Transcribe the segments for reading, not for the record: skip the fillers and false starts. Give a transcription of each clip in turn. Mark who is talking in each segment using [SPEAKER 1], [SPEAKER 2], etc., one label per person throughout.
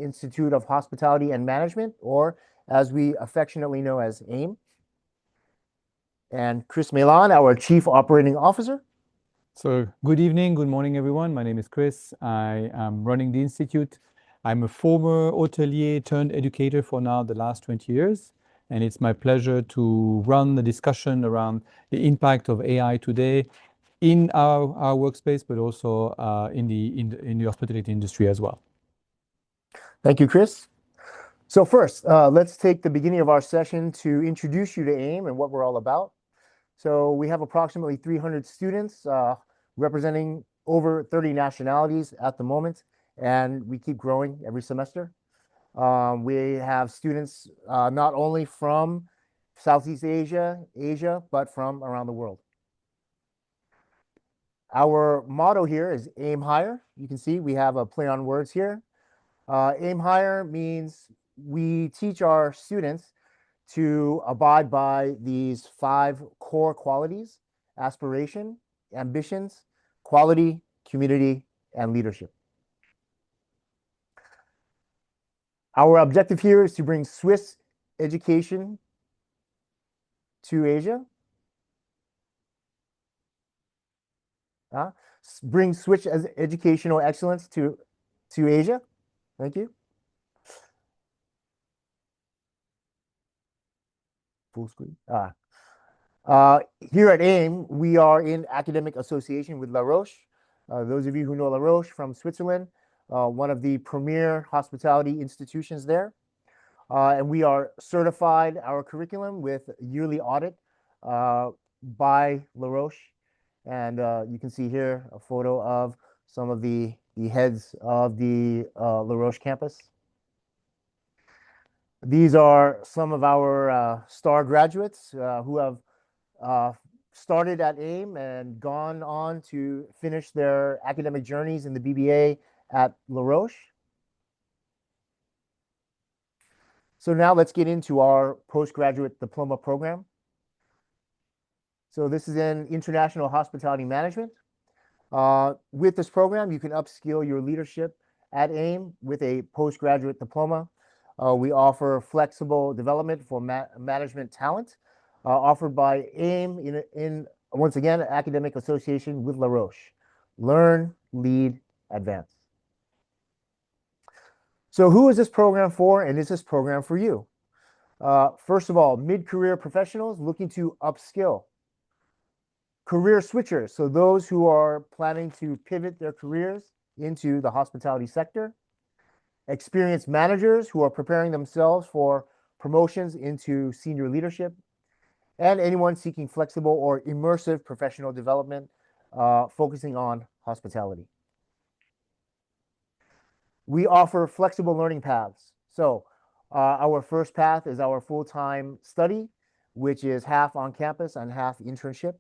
[SPEAKER 1] Institute of Hospitality and Management, or as we affectionately know as AIM. And Chris Milan, our Chief Operating Officer.
[SPEAKER 2] So good evening, good morning, everyone. My name is Chris. I am running the Institute. I'm a former hotelier turned educator for now the last 20 years. And it's my pleasure to run the discussion around the impact of AI today in our workspace, but also in the hospitality industry as well.
[SPEAKER 1] Thank you, Chris. So first, let's take the beginning of our session to introduce you to AIM and what we're all about. So we have approximately 300 students representing over 30 nationalities at the moment, and we keep growing every semester. We have students not only from Southeast Asia, but from around the world. Our motto here is aim higher. You can see we have a play on words here. Aim higher means we teach our students to abide by these 5 core qualities: aspiration, ambitions, quality, community, and leadership. Our objective here is to bring Swiss education to Asia. Bring Swiss educational excellence to Asia. Thank you. Full screen. Here at AIM, we are in academic association with La Roche. Those of you who know La Roche from Switzerland, one of the premier hospitality institutions there. And we are certified our curriculum with yearly audit by La Roche. And you can see here a photo of some of the heads of the La Roche campus. These are some of our star graduates who have started at AIM and gone on to finish their academic journeys in the BBA at La Roche. So now let's get into our postgraduate diploma program. So this is in International Hospitality Management. With this program, you can upskill your leadership at AIM with a postgraduate diploma. We offer flexible development for management talent offered by AIM in once again, academic association with La Roche. Learn, lead, advance. So who is this program for, and is this program for you? First of all, mid-career professionals looking to upskill. Career switchers, so those who are planning to pivot their careers into the hospitality sector. Experienced managers who are preparing themselves for promotions into senior leadership, and anyone seeking flexible or immersive professional development, focusing on hospitality. We offer flexible learning paths. So our first path is our full-time study, which is half on campus and half internship.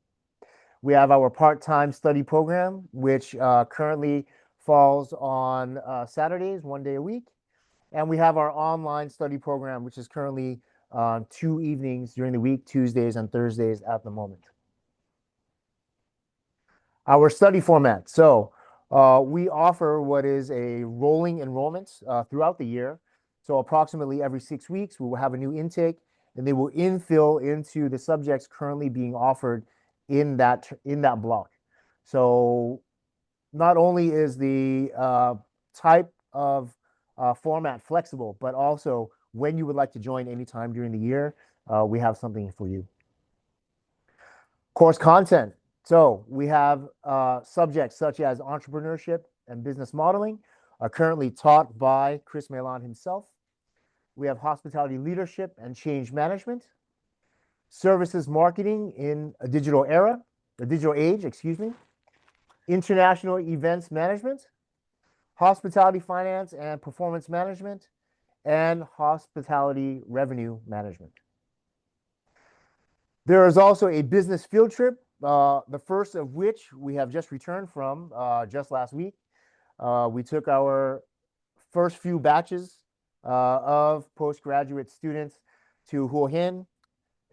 [SPEAKER 1] We have our part-time study program, which currently falls on Saturdays, 1 day a week. And we have our online study program, which is currently 2 evenings during the week, Tuesdays and Thursdays at the moment. Our study format. So we offer what is a rolling enrollments throughout the year. So approximately every 6 weeks, we will have a new intake, and they will infill into the subjects currently being offered in that block. So not only is the type of format flexible, but also when you would like to join anytime during the year, we have something for you. Course content. So we have subjects such as entrepreneurship and business modeling are currently taught by Chris Milan himself. We have hospitality leadership and change management, services marketing in a digital age, international events management, hospitality finance and performance management, and hospitality revenue management. There is also a business field trip, the first of which we have just returned from just last week. We took our first few batches of postgraduate students to Hua Hin,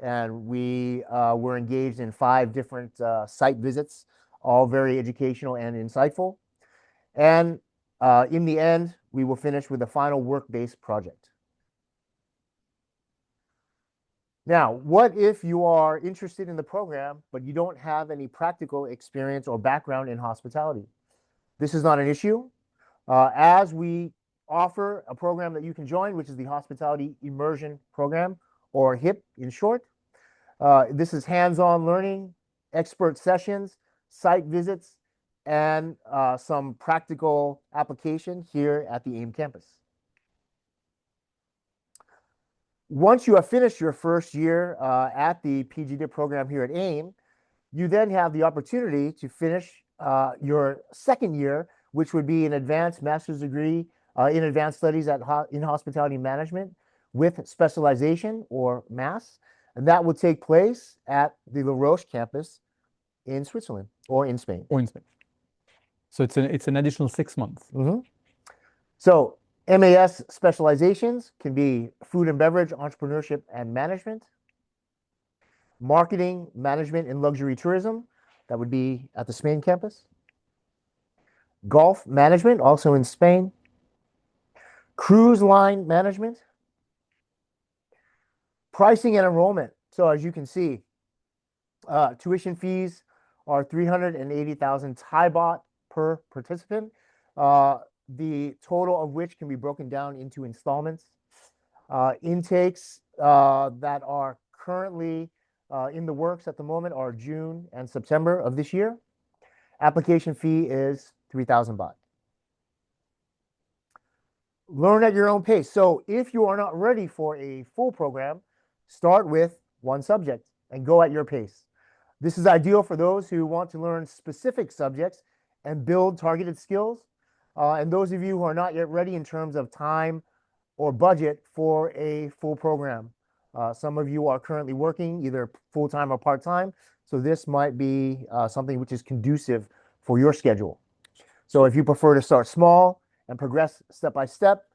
[SPEAKER 1] and we were engaged in 5 different site visits, all very educational and insightful. And in the end, we will finish with a final work-based project. Now, what if you are interested in the program, but you don't have any practical experience or background in hospitality? This is not an issue, as we offer a program that you can join, which is the Hospitality Immersion Program, or HIP in short. This is hands-on learning, expert sessions, site visits, and some practical application here at the AIM campus. Once you have finished your first year at the PGD program here at AIM, you then have the opportunity to finish your second year, which would be an advanced master's degree in advanced studies in hospitality management with specialization, or MAS, and that will take place at the La Roche campus in Switzerland or in Spain.
[SPEAKER 2] So it's an additional 6 months.
[SPEAKER 1] So MAS specializations can be food and beverage, entrepreneurship and management, marketing, management and luxury tourism, that would be at the Spain campus, golf management, also in Spain, cruise line management, pricing and enrollment. So as you can see, tuition fees are 380,000 Thai baht per participant, the total of which can be broken down into installments. Intakes that are currently in the works at the moment are June and September of this year. Application fee is 3,000 baht. Learn at your own pace. So if you are not ready for a full program, start with one subject and go at your pace. This is ideal for those who want to learn specific subjects and build targeted skills. And those of you who are not yet ready in terms of time or budget for a full program. Some of you are currently working either full-time or part-time, so this might be something which is conducive for your schedule. So if you prefer to start small and progress step by step,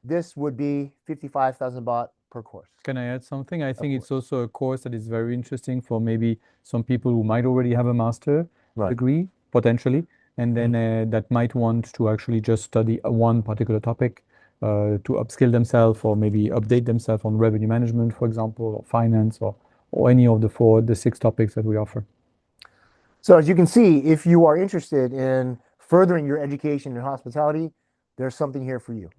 [SPEAKER 1] this would be 55,000 baht per course.
[SPEAKER 2] Can I add something? I think it's also a course that is very interesting for maybe some people who might already have a master degree, potentially, and then that might want to actually just study one particular topic to upskill themselves, or maybe update themselves on revenue management, for example, or finance, or any of the 6 topics that we offer.
[SPEAKER 1] So as you can see, if you are interested in furthering your education in hospitality, there's something here for you.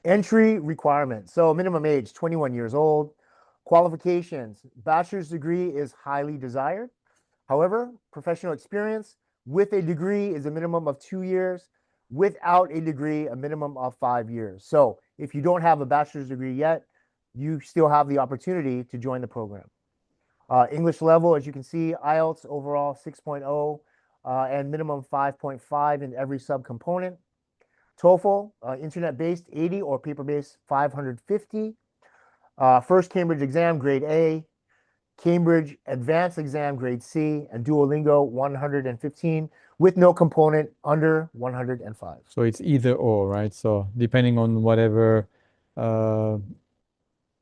[SPEAKER 1] Entry requirements. So minimum age, 21 years old. Qualifications, bachelor's degree is highly desired. However, professional experience with a degree is a minimum of 2 years. Without a degree, a minimum of 5 years. So if you don't have a bachelor's degree yet, you still have the opportunity to join the program. English level, as you can see, IELTS overall 6.0 and minimum 5.5 in every subcomponent. TOEFL, internet-based 80 or paper-based 550. First Cambridge exam, grade A. Cambridge advanced exam, grade C. And Duolingo 115 with no component under 105.
[SPEAKER 2] So it's either or, right? So depending on whatever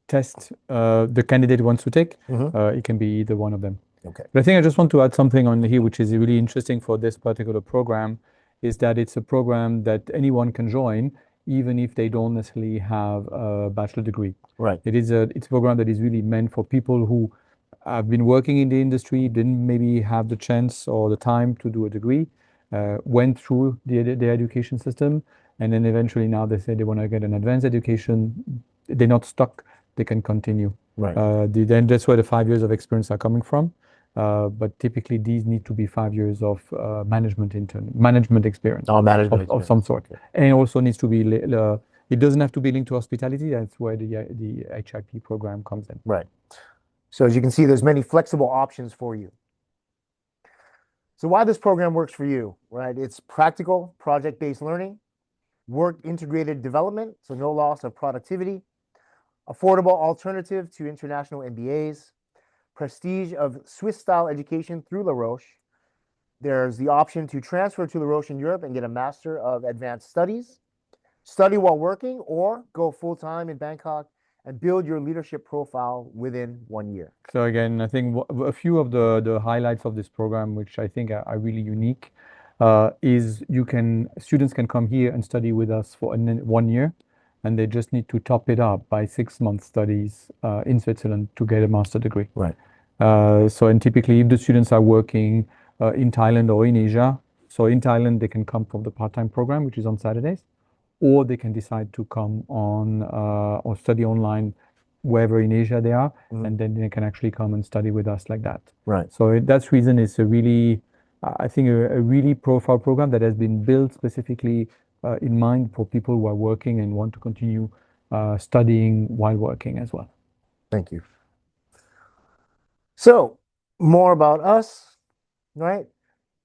[SPEAKER 2] test the candidate wants to take, it can be either one of them.
[SPEAKER 1] Okay.
[SPEAKER 2] But I think I just want to add something on here, which is really interesting for this particular program, is that it's a program that anyone can join, even if they don't necessarily have a bachelor degree.
[SPEAKER 1] Right.
[SPEAKER 2] It's a program that is really meant for people who have been working in the industry, didn't maybe have the chance or the time to do a degree, went through the education system, and then eventually now they say they want to get an advanced education. They're not stuck. They can continue.
[SPEAKER 1] Right.
[SPEAKER 2] Then that's where the 5 years of experience are coming from. But typically these need to be 5 years of management experience.
[SPEAKER 1] Management
[SPEAKER 2] of some sort. Okay. And it also needs to be, it doesn't have to be linked to hospitality. That's where the HIP program comes in.
[SPEAKER 1] Right. So as you can see, there's many flexible options for you. So why this program works for you, right? It's practical, project-based learning, work integrated development, so no loss of productivity, affordable alternative to international MBAs, prestige of Swiss-style education through La Roche. There's the option to transfer to La Roche in Europe and get a Master of Advanced Studies, study while working, or go full-time in Bangkok and build your leadership profile within 1 year.
[SPEAKER 2] So again, I think a few of the highlights of this program, which I think are really unique, is students can come here and study with us for 1 year, and they just need to top it up by 6 month studies in Switzerland to get a master degree.
[SPEAKER 1] Right.
[SPEAKER 2] And typically, if the students are working in Thailand or in Asia, so in Thailand, they can come from the part-time program, which is on Saturdays, or they can decide to come on or study online wherever in Asia they are, and then they can actually come and study with us like that.
[SPEAKER 1] Right.
[SPEAKER 2] So that's reason it's a really, I think, a really profile program that has been built specifically in mind for people who are working and want to continue studying while working as well.
[SPEAKER 1] Thank you. So, more about us, right?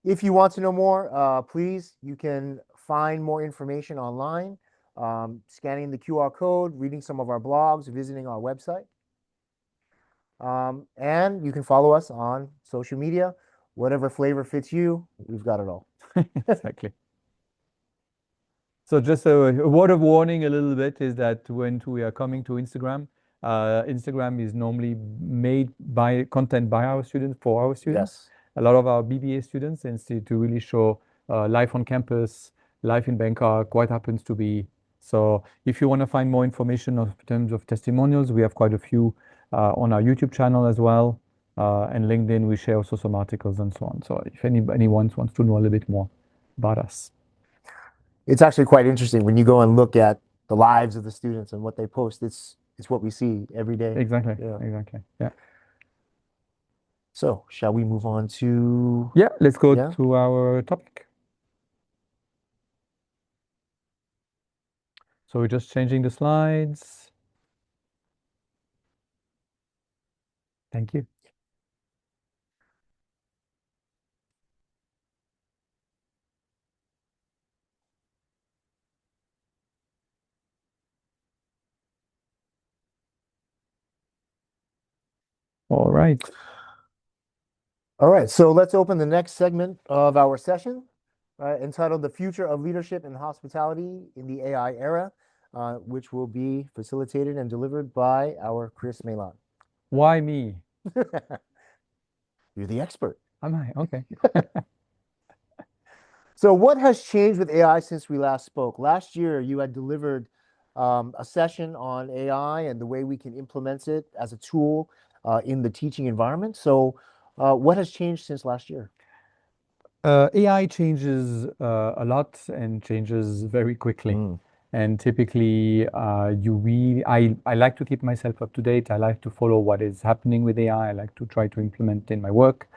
[SPEAKER 1] If you want to know more, please, you can find more information online, scanning the QR code, reading some of our blogs, visiting our website. And you can follow us on social media, whatever flavor fits you, we've got it all.
[SPEAKER 2] Exactly. So just a word of warning a little bit is that when we are coming to Instagram, Instagram is normally made by content by our students for our students.
[SPEAKER 1] Yes.
[SPEAKER 2] A lot of our BBA students, instead to really show life on campus, life in Bangkok, what happens to be. So if you want to find more information in terms of testimonials, we have quite a few on our YouTube channel as well. And LinkedIn, we share also some articles and so on. So if anyone wants to know a little bit more about us.
[SPEAKER 1] It's actually quite interesting when you go and look at the lives of the students and what they post. It's what we see every day.
[SPEAKER 2] Exactly.
[SPEAKER 1] Yeah.
[SPEAKER 2] Exactly. Yeah.
[SPEAKER 1] So, shall we move on to?
[SPEAKER 2] Yeah, let's go
[SPEAKER 1] Yeah.
[SPEAKER 2] to our topic. So we're just changing the slides. Thank you. All right.
[SPEAKER 1] All right, so let's open the next segment of our session, entitled "The Future of Leadership and Hospitality in the AI Era," which will be facilitated and delivered by our Chris Milan.
[SPEAKER 2] Why me?
[SPEAKER 1] You're the expert.
[SPEAKER 2] Am I? Okay.
[SPEAKER 1] So what has changed with AI since we last spoke? Last year, you had delivered a session on AI and the way we can implement it as a tool in the teaching environment. So what has changed since last year?
[SPEAKER 2] AI changes a lot and changes very quickly. And typically, I like to keep myself up to date. I like to follow what is happening with AI. I like to try to implement in my work.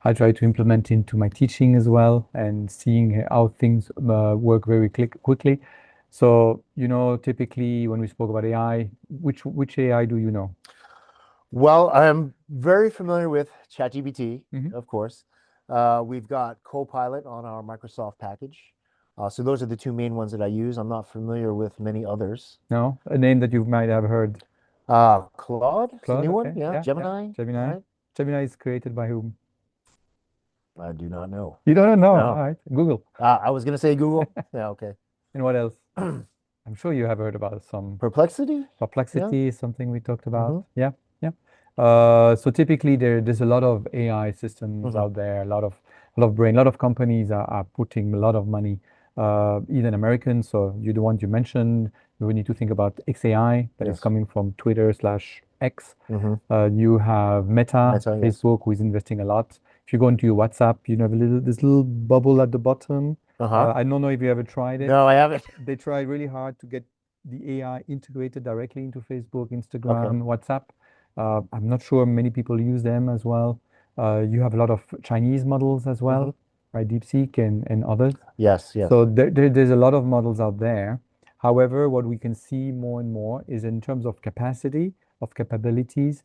[SPEAKER 2] I try to implement into my teaching as well, and seeing how things work very quickly. So, typically when we spoke about AI, which AI do you know?
[SPEAKER 1] Well, I'm very familiar with ChatGPT,
[SPEAKER 2] Mhm.
[SPEAKER 1] of course. We've got Copilot on our Microsoft package. So those are the two main ones that I use. I'm not familiar with many others.
[SPEAKER 2] No, a name that you might have heard.
[SPEAKER 1] Claude, it's a
[SPEAKER 2] Claude,
[SPEAKER 1] new one.
[SPEAKER 2] okay.
[SPEAKER 1] Yeah,
[SPEAKER 2] Yeah.
[SPEAKER 1] Gemini.
[SPEAKER 2] Gemini.
[SPEAKER 1] Right?
[SPEAKER 2] Gemini is created by whom?
[SPEAKER 1] I do not know.
[SPEAKER 2] You don't know? All
[SPEAKER 1] No.
[SPEAKER 2] right. Google.
[SPEAKER 1] I was gonna say Google. Yeah, okay.
[SPEAKER 2] And what else? I'm sure you have heard about some
[SPEAKER 1] Perplexity? Yeah.
[SPEAKER 2] perplexity is something we talked about.
[SPEAKER 1] Mhm.
[SPEAKER 2] Yeah, yeah. So typically there's a lot of AI systems out there, a lot of brain, a lot of companies are putting a lot of money, even Americans. So you the ones you mentioned, we need to think about XAI that is
[SPEAKER 1] Yes.
[SPEAKER 2] coming from Twitter/X.
[SPEAKER 1] Mhm.
[SPEAKER 2] You have Meta,
[SPEAKER 1] Meta, yes.
[SPEAKER 2] Facebook, who is investing a lot. If you go into your WhatsApp, have this little bubble at the bottom.
[SPEAKER 1] Uh-huh.
[SPEAKER 2] I don't know if you ever tried it.
[SPEAKER 1] No, I haven't.
[SPEAKER 2] They tried really hard to get the AI integrated directly into Facebook, Instagram, WhatsApp. I'm not sure many people use them as well. You have a lot of Chinese models as well, right? DeepSeek and others.
[SPEAKER 1] Yes, yes.
[SPEAKER 2] So there's a lot of models out there. However, what we can see more and more is in terms of capacity, of capabilities,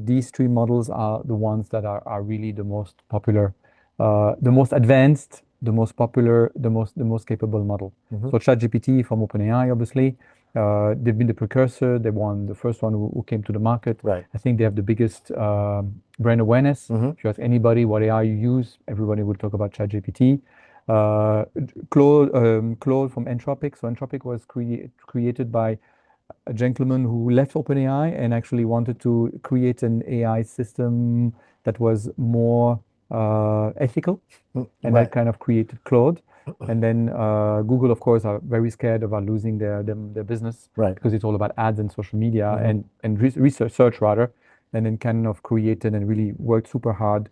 [SPEAKER 2] these three models are the ones that are really the most popular, the most advanced, the most popular, the most capable model. So ChatGPT from OpenAI, obviously, they've been the precursor. They won the first one who came to the market.
[SPEAKER 1] Right.
[SPEAKER 2] I think they have the biggest brand awareness. If you ask anybody what AI you use, everybody will talk about ChatGPT. Claude from Anthropic. So Anthropic was created by a gentleman who left OpenAI and actually wanted to create an AI system that was more ethical, and
[SPEAKER 1] Right.
[SPEAKER 2] that kind of created Claude. And then Google, of course, are very scared about losing their business
[SPEAKER 1] Right.
[SPEAKER 2] because it's all about ads and social media
[SPEAKER 1] Mhm.
[SPEAKER 2] and research search rather, and then kind of created and really worked super hard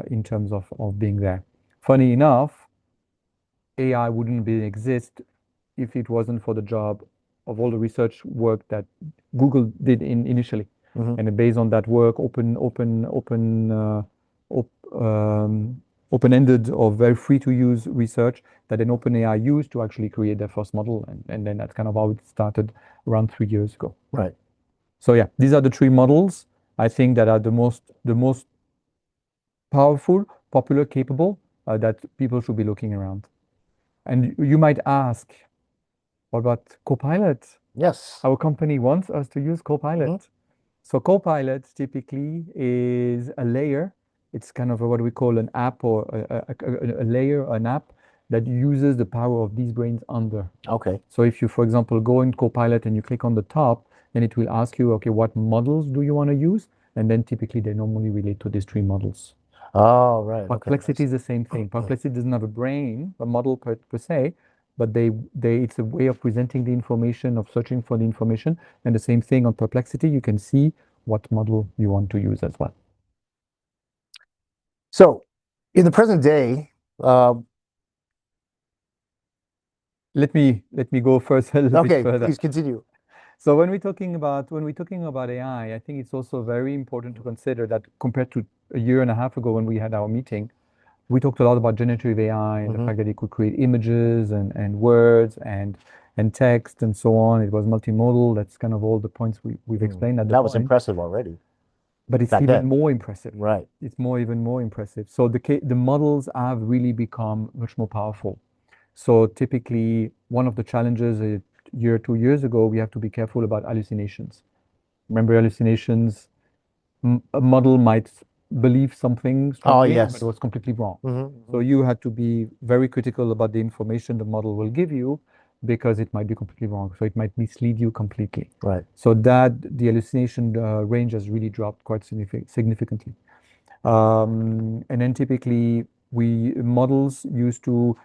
[SPEAKER 2] in terms of being there. Funny enough, AI wouldn't be exist if it wasn't for the job of all the research work that Google did initially.
[SPEAKER 1] Mhm.
[SPEAKER 2] And based on that work, op, open-ended or very free to use research that then OpenAI used to actually create their first model. And then that's kind of how it started around 3 years ago.
[SPEAKER 1] Right.
[SPEAKER 2] So yeah, these are the three models I think that are the most powerful, popular, capable that people should be looking around. And you might ask, what about Copilot?
[SPEAKER 1] Yes.
[SPEAKER 2] Our company wants us to use
[SPEAKER 1] Mhm.
[SPEAKER 2] Copilot. So Copilot typically is a layer. It's kind of what we call an app or a layer, an app that uses the power of these brains under.
[SPEAKER 1] Okay.
[SPEAKER 2] So if you, for example, go in Copilot and you click on the top, then it will ask you, okay, what models do you want to use? And then typically they normally relate to these three models.
[SPEAKER 1] Oh, right. Okay. I
[SPEAKER 2] Perplexity
[SPEAKER 1] see.
[SPEAKER 2] is the same thing. Perplexity doesn't have a brain, a model per se, but it's a way of presenting the information, of searching for the information. And the same thing on Perplexity, you can see what model you want to use as well.
[SPEAKER 1] So, in the present day, uh,
[SPEAKER 2] Let me go first a little bit
[SPEAKER 1] okay,
[SPEAKER 2] further.
[SPEAKER 1] please continue.
[SPEAKER 2] So when we're talking about AI, I think it's also very important to consider that compared to a year and a half ago when we had our meeting, we talked a lot about generative AI and the
[SPEAKER 1] Hmm.
[SPEAKER 2] fact that it could create images and words and text and so on. It was multimodal. That's kind of all the points we've explained at the
[SPEAKER 1] That was
[SPEAKER 2] point.
[SPEAKER 1] impressive already
[SPEAKER 2] But it's
[SPEAKER 1] back
[SPEAKER 2] even
[SPEAKER 1] then.
[SPEAKER 2] more impressive.
[SPEAKER 1] Right.
[SPEAKER 2] It's even more impressive. So the models have really become much more powerful. So typically, one of the challenges a year, 2 years ago, we have to be careful about hallucinations. Remember hallucinations? A model might believe something
[SPEAKER 1] Oh,
[SPEAKER 2] strongly, but it
[SPEAKER 1] yes.
[SPEAKER 2] was completely wrong. So
[SPEAKER 1] Hmm.
[SPEAKER 2] you had to be very critical about the information the model will give you because it might be completely wrong. So it might mislead you completely.
[SPEAKER 1] Right.
[SPEAKER 2] So that the hallucination range has really dropped quite significantly. And then typically we models used to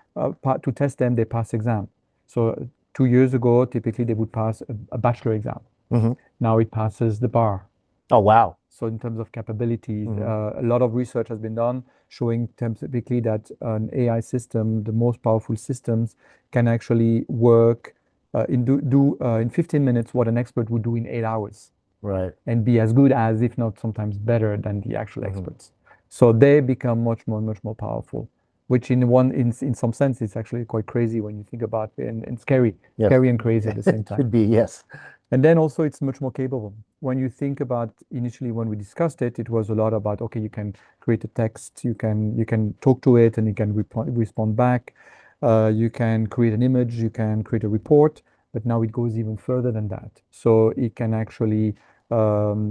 [SPEAKER 2] test them, they pass exam. So 2 years ago, typically they would pass a bachelor exam.
[SPEAKER 1] Hmm.
[SPEAKER 2] Now it passes the bar.
[SPEAKER 1] Oh, wow.
[SPEAKER 2] So in terms of capabilities,
[SPEAKER 1] Hmm.
[SPEAKER 2] a lot of research has been done showing typically that an AI system, the most powerful systems, can actually work in 15 minutes what an expert would do in 8 hours
[SPEAKER 1] Right.
[SPEAKER 2] and be as good as, if not sometimes better than the actual
[SPEAKER 1] Hmm.
[SPEAKER 2] experts. So they become much more powerful, which in some sense is actually quite crazy when you think about it and scary,
[SPEAKER 1] Yes.
[SPEAKER 2] scary and crazy at the same
[SPEAKER 1] It
[SPEAKER 2] time.
[SPEAKER 1] could be, yes.
[SPEAKER 2] And then also it's much more capable. When you think about initially when we discussed it, it was a lot about, okay, you can create a text, you can talk to it and you can respond back. You can create an image, you can create a report, but now it goes even further than that. So it can actually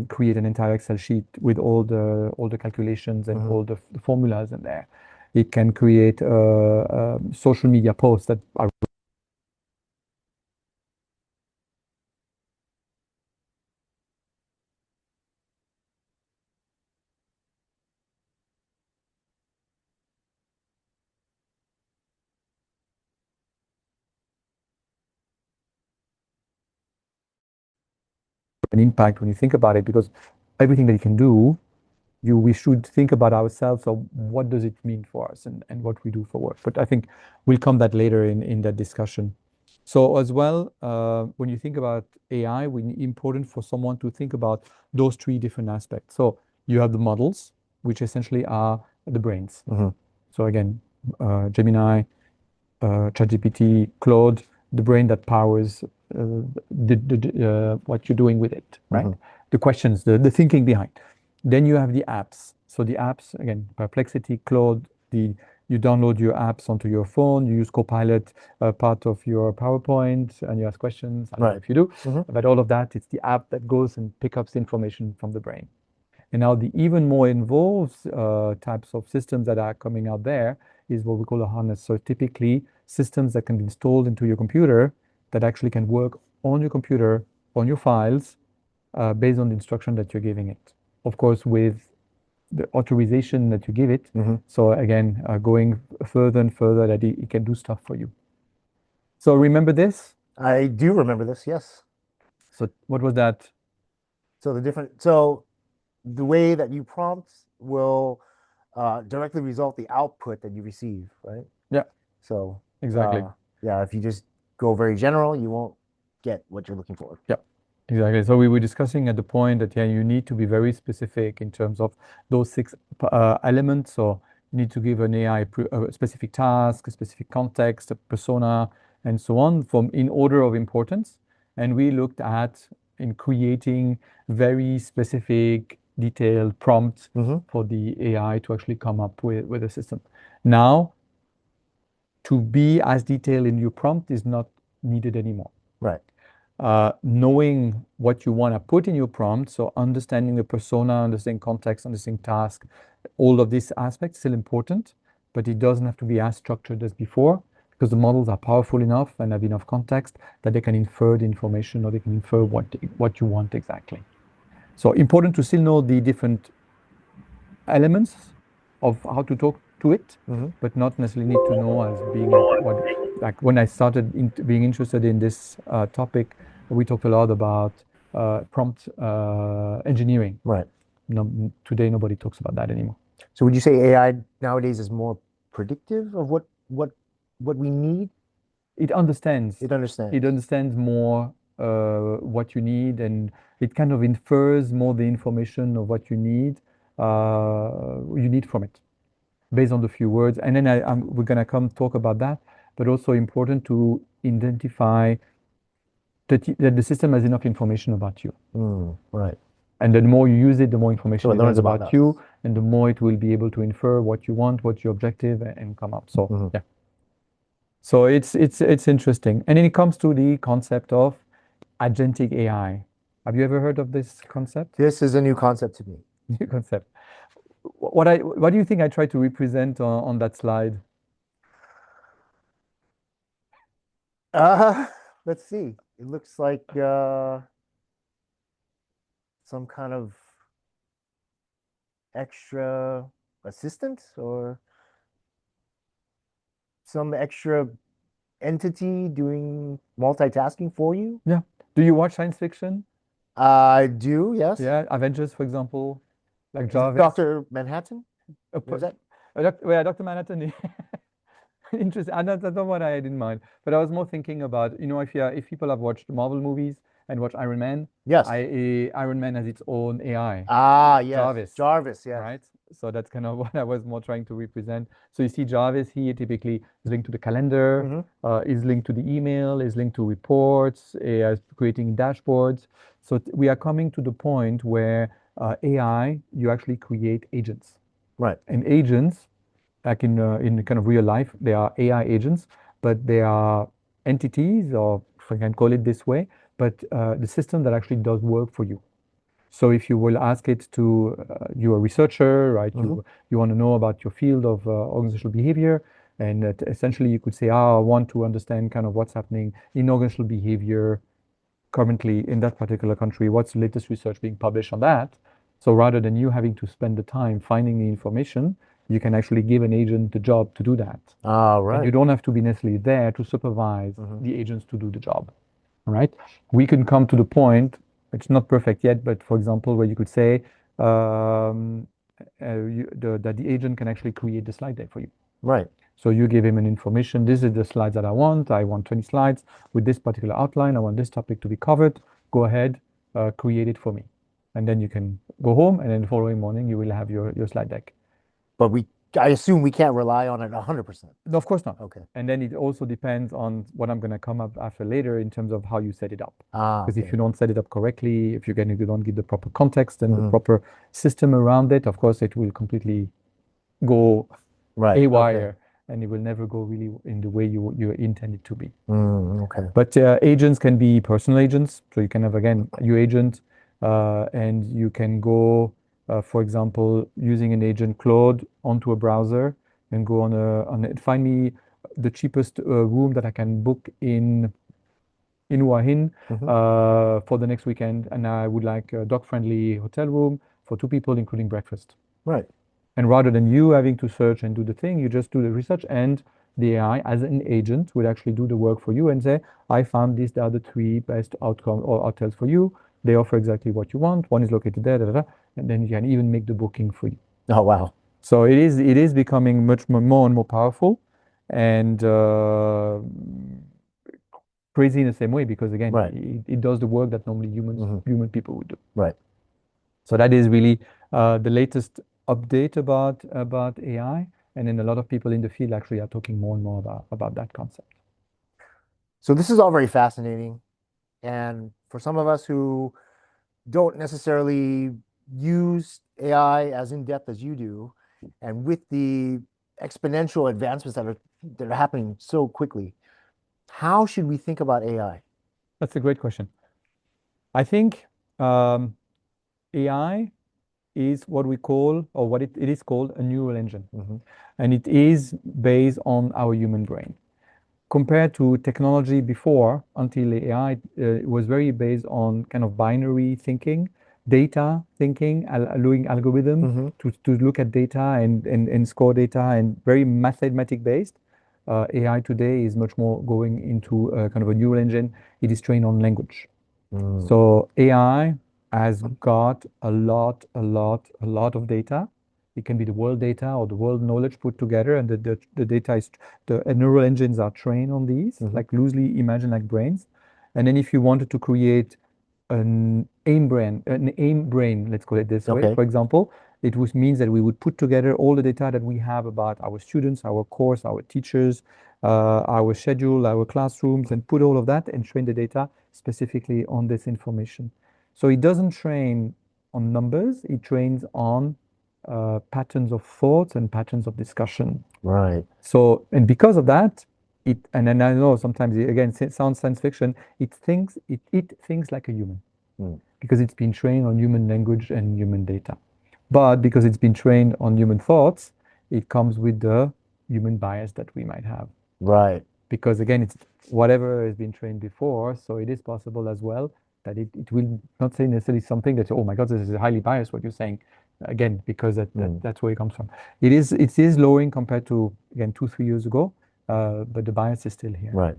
[SPEAKER 2] create an entire Excel sheet with all the calculations and
[SPEAKER 1] Hmm.
[SPEAKER 2] all the formulas in there. It can create social media posts that are an impact when you think about it, because everything that you can do, we should think about ourselves of what does it mean for us and what we do for work. But I think we'll come that later in that discussion. So as well, when you think about AI, important for someone to think about those three different aspects. So you have the models, which essentially are the brains.
[SPEAKER 1] Hmm.
[SPEAKER 2] So again, Gemini, ChatGPT, Claude, the brain that powers what you're doing with it, right?
[SPEAKER 1] Hmm.
[SPEAKER 2] The questions, the thinking behind. Then you have the apps. So the apps, again, Perplexity, Claude, you download your apps onto your phone, you use Copilot, part of your PowerPoint, and you ask questions. I don't know
[SPEAKER 1] Right.
[SPEAKER 2] if you do,
[SPEAKER 1] Hmm.
[SPEAKER 2] but all of that, it's the app that goes and picks up the information from the brain. And now the even more involved types of systems that are coming out there is what we call a harness. So typically systems that can be installed into your computer that actually can work on your computer, on your files, based on the instruction that you're giving it. Of course, with the authorization that you give it.
[SPEAKER 1] Mm-hmm.
[SPEAKER 2] So again, going further and further that it can do stuff for you. So remember this?
[SPEAKER 1] I do remember this, yes.
[SPEAKER 2] So what was that?
[SPEAKER 1] So the way that you prompt will directly result the output that you receive, right?
[SPEAKER 2] Yeah,
[SPEAKER 1] So
[SPEAKER 2] exactly.
[SPEAKER 1] yeah, if you just go very general, you won't get what you're looking for.
[SPEAKER 2] Yeah, exactly. So we were discussing at the point that, yeah, you need to be very specific in terms of those six elements. So you need to give an AI a specific task, a specific context, a persona, and so on from in order of importance. And we looked at in creating very specific, detailed prompts
[SPEAKER 1] Mm-hmm.
[SPEAKER 2] for the AI to actually come up with a system. Now, to be as detailed in your prompt is not needed anymore.
[SPEAKER 1] Right.
[SPEAKER 2] Knowing what you want to put in your prompt, so understanding the persona, understanding context, understanding task, all of these aspects still important, but it doesn't have to be as structured as before because the models are powerful enough and have enough context that they can infer the information or they can infer what you want exactly. So important to still know the different elements of how to talk to it,
[SPEAKER 1] Mm-hmm.
[SPEAKER 2] but not necessarily need to know as being like when I started being interested in this topic, we talked a lot about prompt engineering.
[SPEAKER 1] Right.
[SPEAKER 2] No, today nobody talks about that anymore.
[SPEAKER 1] So would you say AI nowadays is more predictive of what we need?
[SPEAKER 2] It understands.
[SPEAKER 1] It
[SPEAKER 2] It
[SPEAKER 1] understands.
[SPEAKER 2] understands more what you need, and it kind of infers more the information of what you need from it, based on the few words. And then we're going to come talk about that, but also important to identify that the system has enough information about you.
[SPEAKER 1] Right.
[SPEAKER 2] And the more you use it, the more
[SPEAKER 1] So
[SPEAKER 2] information
[SPEAKER 1] it
[SPEAKER 2] it
[SPEAKER 1] learns
[SPEAKER 2] has
[SPEAKER 1] about
[SPEAKER 2] about
[SPEAKER 1] us.
[SPEAKER 2] you, and the more it will be able to infer what you want, what's your objective, and come up. So,
[SPEAKER 1] Mhm.
[SPEAKER 2] yeah. So it's interesting. And then it comes to the concept of agentic AI. Have you ever heard of this concept?
[SPEAKER 1] This is a new concept to me.
[SPEAKER 2] New concept. What do you think I tried to represent on that slide?
[SPEAKER 1] Uh, let's see. It looks like some kind of extra assistant or some extra entity doing multitasking for you.
[SPEAKER 2] Yeah. Do you watch science fiction?
[SPEAKER 1] I do, yes.
[SPEAKER 2] Yeah, Avengers, for example, like
[SPEAKER 1] Is it
[SPEAKER 2] Jarvis.
[SPEAKER 1] Dr. Manhattan?
[SPEAKER 2] Uh,
[SPEAKER 1] Is that?
[SPEAKER 2] yeah, Dr. Manhattan. Interesting. And that's not what I had in mind. But I was more thinking about, if people have watched Marvel movies and watched Iron Man,
[SPEAKER 1] Yes.
[SPEAKER 2] Iron Man has its own AI,
[SPEAKER 1] Ah, yes.
[SPEAKER 2] Jarvis,
[SPEAKER 1] Jarvis, yes.
[SPEAKER 2] right? So that's kind of what I was more trying to represent. So you see Jarvis, he typically is linked to the calendar,
[SPEAKER 1] Mhm.
[SPEAKER 2] is linked to the email, is linked to reports, is creating dashboards. So we are coming to the point where AI, you actually create agents.
[SPEAKER 1] Right.
[SPEAKER 2] And agents, like in kind of real life, they are AI agents, but they are entities, or if I can call it this way, but the system that actually does work for you. So if you will ask it to, you're a researcher, right?
[SPEAKER 1] Mhm.
[SPEAKER 2] You want to know about your field of organizational behavior, and essentially you could say, I want to understand kind of what's happening in organizational behavior currently in that particular country. What's the latest research being published on that? So rather than you having to spend the time finding the information, you can actually give an agent the job to do that.
[SPEAKER 1] Ah,
[SPEAKER 2] And you
[SPEAKER 1] right.
[SPEAKER 2] don't have to be necessarily there to supervise
[SPEAKER 1] Mhm.
[SPEAKER 2] the agents to do the job. All right. We can come to the point, it's not perfect yet, but for example, where you could say that the agent can actually create the slide deck for you.
[SPEAKER 1] Right.
[SPEAKER 2] So you give him an information. This is the slides that I want. I want 20 slides with this particular outline. I want this topic to be covered. Go ahead, create it for me. And then you can go home, and then the following morning you will have your slide deck.
[SPEAKER 1] But I assume we can't rely on it 100%.
[SPEAKER 2] No, of course not.
[SPEAKER 1] Okay.
[SPEAKER 2] And then it also depends on what I'm going to come up after later in terms of how you set it up.
[SPEAKER 1] Ah,
[SPEAKER 2] Because if
[SPEAKER 1] okay.
[SPEAKER 2] you don't set it up correctly, if you don't give the proper context and the
[SPEAKER 1] Mhm.
[SPEAKER 2] proper system around it, of course, it will completely go
[SPEAKER 1] Right. Okay.
[SPEAKER 2] haywire, and it will never go really in the way you intend it to be.
[SPEAKER 1] Okay.
[SPEAKER 2] But agents can be personal agents. So you can have, again, your agent, and you can go, for example, using an agent Claude onto a browser and go find me the cheapest room that I can book in Hua Hin
[SPEAKER 1] Mhm.
[SPEAKER 2] for the next weekend. And I would like a dog-friendly hotel room for two people, including breakfast.
[SPEAKER 1] Right.
[SPEAKER 2] And rather than you having to search and do the thing, you just do the research, and the AI as an agent will actually do the work for you and say, I found these are the three best outcome or hotels for you. They offer exactly what you want. One is located there, da, da, da, and then you can even make the booking for you.
[SPEAKER 1] Oh, wow.
[SPEAKER 2] So it is becoming much more and more powerful, and crazy in the same way, because again,
[SPEAKER 1] Right.
[SPEAKER 2] it does the work that normally
[SPEAKER 1] Hmm.
[SPEAKER 2] human people would do.
[SPEAKER 1] Right.
[SPEAKER 2] So that is really the latest update about AI, and then a lot of people in the field actually are talking more and more about that concept.
[SPEAKER 1] So this is all very fascinating. And for some of us who don't necessarily use AI as in depth as you do, and with the exponential advancements that are happening so quickly, how should we think about AI?
[SPEAKER 2] That's a great question. I think um, AI is what we call, or what it is called, a neural engine,
[SPEAKER 1] Hmm.
[SPEAKER 2] and it is based on our human brain. Compared to technology before, until AI, it was very based on kind of binary thinking, data thinking, allowing algorithm
[SPEAKER 1] Hmm.
[SPEAKER 2] to look at data and score data, and very mathematic based. AI today is much more going into kind of a neural engine. It is trained on language.
[SPEAKER 1] Mm.
[SPEAKER 2] So AI has got a lot of data. It can be the world data or the world knowledge put together, and the data is the neural engines are trained on these,
[SPEAKER 1] Hmm.
[SPEAKER 2] like loosely imagine like brains. And then if you wanted to create an aim brain, let's call it this way,
[SPEAKER 1] Okay.
[SPEAKER 2] for example, it would means that we would put together all the data that we have about our students, our course, our teachers, our schedule, our classrooms, and put all of that and train the data specifically on this information. So it doesn't train on numbers, it trains on patterns of thoughts and patterns of discussion.
[SPEAKER 1] Right.
[SPEAKER 2] So, and because of that, and then I know sometimes again it sounds science fiction, it thinks like a human,
[SPEAKER 1] Mm.
[SPEAKER 2] because it's been trained on human language and human data. But because it's been trained on human thoughts, it comes with the human bias that we might have.
[SPEAKER 1] Right.
[SPEAKER 2] Because again, it's whatever has been trained before, so it is possible as well that it will not say necessarily something that, oh my God, this is highly biased what you're saying. Again, because
[SPEAKER 1] Mm.
[SPEAKER 2] that's where it comes from. It is lowering compared to, again, 2 3 years ago, but the bias is still here.
[SPEAKER 1] Right.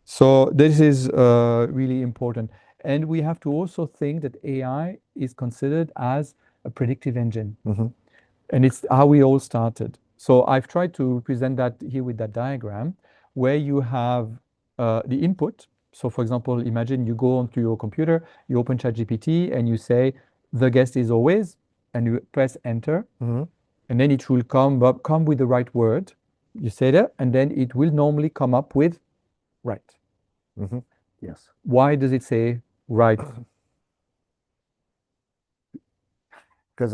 [SPEAKER 2] So this is really important. And we have to also think that AI is considered as a predictive engine.
[SPEAKER 1] Hmm.
[SPEAKER 2] And it's how we all started. So I've tried to present that here with that diagram, where you have the input. So for example, imagine you go onto your computer, you open ChatGPT and you say, the guest is always, and you press enter,
[SPEAKER 1] Hmm.
[SPEAKER 2] and then it will come with the right word. You say that, and then it will normally come up with right.
[SPEAKER 1] Hmm. Yes.
[SPEAKER 2] Why does it say right?
[SPEAKER 1] Because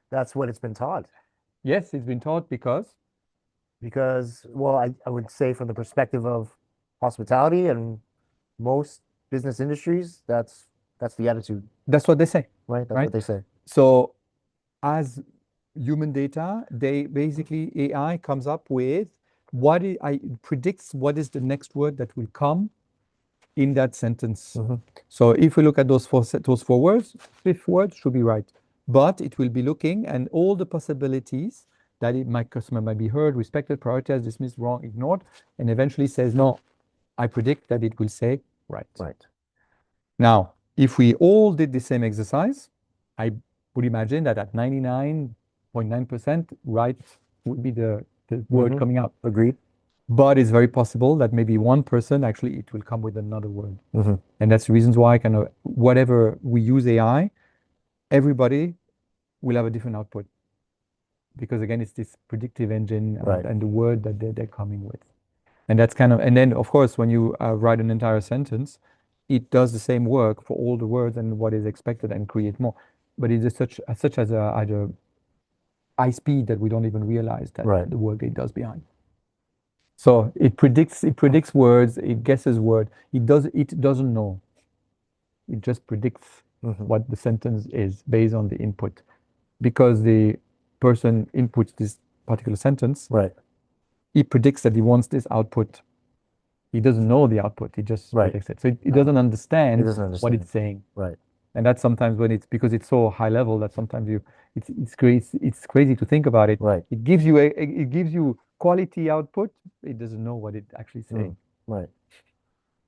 [SPEAKER 1] that's what it's been taught.
[SPEAKER 2] Yes, it's been taught because
[SPEAKER 1] Because, well, I would say from the perspective of hospitality and most business industries, that's the attitude,
[SPEAKER 2] that's what they say,
[SPEAKER 1] right? That's
[SPEAKER 2] right?
[SPEAKER 1] what they say.
[SPEAKER 2] So as human data, they basically AI comes up with I predicts what is the next word that will come in that sentence.
[SPEAKER 1] Hmm.
[SPEAKER 2] So if we look at those four words, fifth word should be right, but it will be looking and all the possibilities that my customer might be heard, respected, prioritized, dismissed, wrong, ignored, and eventually says no. I predict that it will say right.
[SPEAKER 1] Right.
[SPEAKER 2] Now, if we all did the same exercise, I would imagine that at 99.9% right would be the word
[SPEAKER 1] Hmm.
[SPEAKER 2] coming out.
[SPEAKER 1] Agreed.
[SPEAKER 2] But it's very possible that maybe one person actually it will come with another word.
[SPEAKER 1] Hmm.
[SPEAKER 2] And that's the reasons why kind of whatever we use AI, everybody will have a different output. Because again, it's this predictive engine
[SPEAKER 1] Right.
[SPEAKER 2] and the word that they're coming with. And that's kind of, and then of course, when you write an entire sentence, it does the same work for all the words and what is expected and create more. But it is such as at a high speed that we don't even realize that
[SPEAKER 1] Right.
[SPEAKER 2] the work it does behind. So it predicts words, it guesses word. It doesn't know. It just predicts
[SPEAKER 1] Hmm.
[SPEAKER 2] what the sentence is based on the input. Because the person inputs this particular sentence,
[SPEAKER 1] Right.
[SPEAKER 2] he predicts that he wants this output. He doesn't know the output, he just
[SPEAKER 1] Right.
[SPEAKER 2] predicts it. So it doesn't
[SPEAKER 1] It
[SPEAKER 2] understand
[SPEAKER 1] doesn't
[SPEAKER 2] what
[SPEAKER 1] understand.
[SPEAKER 2] it's saying.
[SPEAKER 1] Right.
[SPEAKER 2] And that's sometimes when it's because it's so high level that sometimes it's crazy to think about it.
[SPEAKER 1] Right.
[SPEAKER 2] It gives you quality output. It doesn't know what it actually saying.
[SPEAKER 1] Right.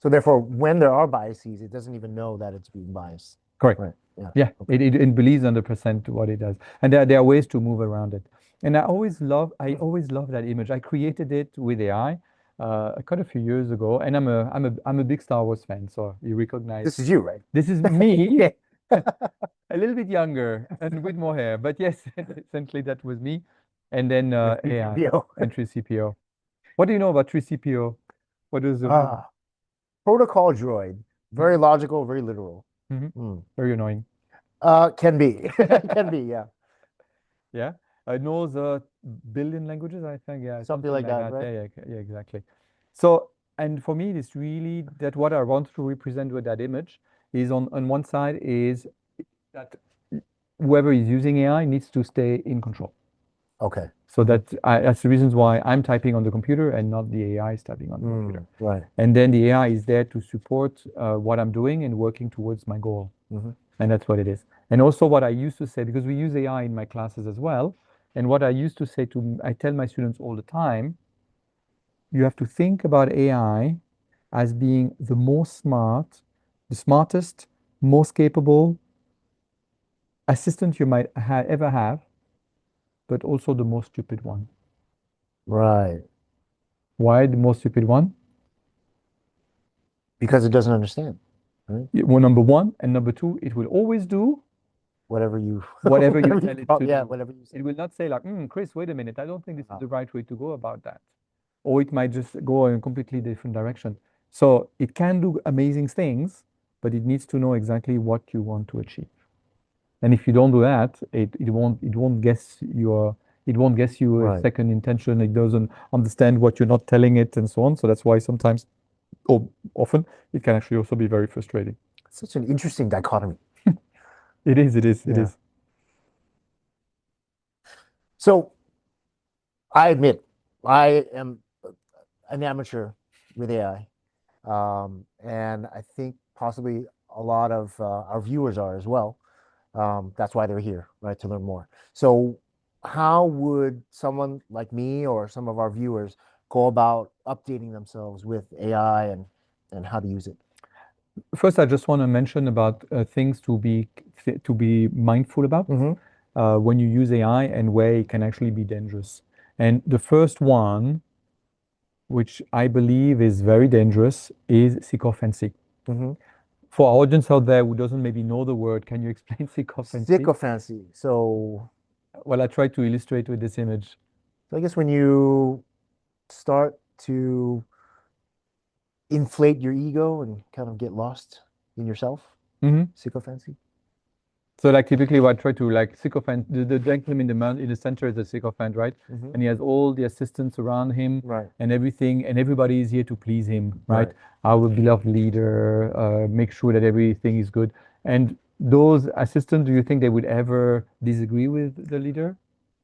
[SPEAKER 1] So therefore, when there are biases, it doesn't even know that it's being biased.
[SPEAKER 2] Correct.
[SPEAKER 1] Right. Yeah.
[SPEAKER 2] Yeah.
[SPEAKER 1] Okay.
[SPEAKER 2] It believes 100% what it does. And there are ways to move around it. And I always love that image. I created it with AI quite a few years ago. And I'm a big Star Wars fan. So you recognize
[SPEAKER 1] This is you, right?
[SPEAKER 2] this is me. A little bit younger and with more hair. But yes, essentially that was me. And then
[SPEAKER 1] With
[SPEAKER 2] AI
[SPEAKER 1] 3PO.
[SPEAKER 2] and 3CPO. What do you know about 3CPO? What is the
[SPEAKER 1] Ah, protocol droid. Very logical, very literal.
[SPEAKER 2] very annoying.
[SPEAKER 1] Can be. Can be, yeah.
[SPEAKER 2] Yeah. It knows a billion languages, I think. Yeah,
[SPEAKER 1] Something like that, right?
[SPEAKER 2] Yeah, exactly. So, and for me, it's really that what I want to represent with that image is on one side is that whoever is using AI needs to stay in control.
[SPEAKER 1] Okay.
[SPEAKER 2] So that's the reasons why I'm typing on the computer and not the AI is typing on the computer.
[SPEAKER 1] Right.
[SPEAKER 2] And then the AI is there to support what I'm doing and working towards my goal. And that's what it is. And also what I used to say, because we use AI in my classes as well, and what I used to say I tell my students all the time, you have to think about AI as being the the smartest, most capable assistant you might ever have, but also the most stupid one.
[SPEAKER 1] Right.
[SPEAKER 2] Why the most stupid one?
[SPEAKER 1] Because it doesn't understand, right?
[SPEAKER 2] Well, number one, and number two, it will always do
[SPEAKER 1] Whatever you
[SPEAKER 2] whatever you
[SPEAKER 1] whatever
[SPEAKER 2] tell it
[SPEAKER 1] tell-
[SPEAKER 2] to
[SPEAKER 1] yeah,
[SPEAKER 2] do.
[SPEAKER 1] whatever you say.
[SPEAKER 2] It will not say like, Chris, wait a minute, I don't think this is the right way to go about that. Or it might just go in a completely different direction. So it can do amazing things, but it needs to know exactly what you want to achieve. And if you don't do that, it won't guess you a
[SPEAKER 1] Right.
[SPEAKER 2] second intention. It doesn't understand what you're not telling it and so on. So that's why sometimes or often it can actually also be very frustrating.
[SPEAKER 1] Such an interesting dichotomy.
[SPEAKER 2] It is.
[SPEAKER 1] Yeah. So I admit I am an amateur with AI. And I think possibly a lot of our viewers are as well. That's why they're here, right, to learn more. So, how would someone like me or some of our viewers go about updating themselves with AI and how to use it?
[SPEAKER 2] First, I just want to mention about things to be mindful about when you use AI and where it can actually be dangerous. And the first one, which I believe is very dangerous, is sycophancy. For our audience out there who doesn't maybe know the word, can you explain sycophancy?
[SPEAKER 1] Sycophancy. So,
[SPEAKER 2] Well, I try to illustrate with this image.
[SPEAKER 1] I guess when you start to inflate your ego and kind of get lost in yourself, sycophancy.
[SPEAKER 2] So like typically what I try to like sycophant, the gentleman in the center is a sycophant, right? And he has all the assistants around him
[SPEAKER 1] Right.
[SPEAKER 2] and everything, and everybody is here to please him, right?
[SPEAKER 1] Right.
[SPEAKER 2] Our beloved leader, make sure that everything is good. And those assistants, do you think they would ever disagree with the leader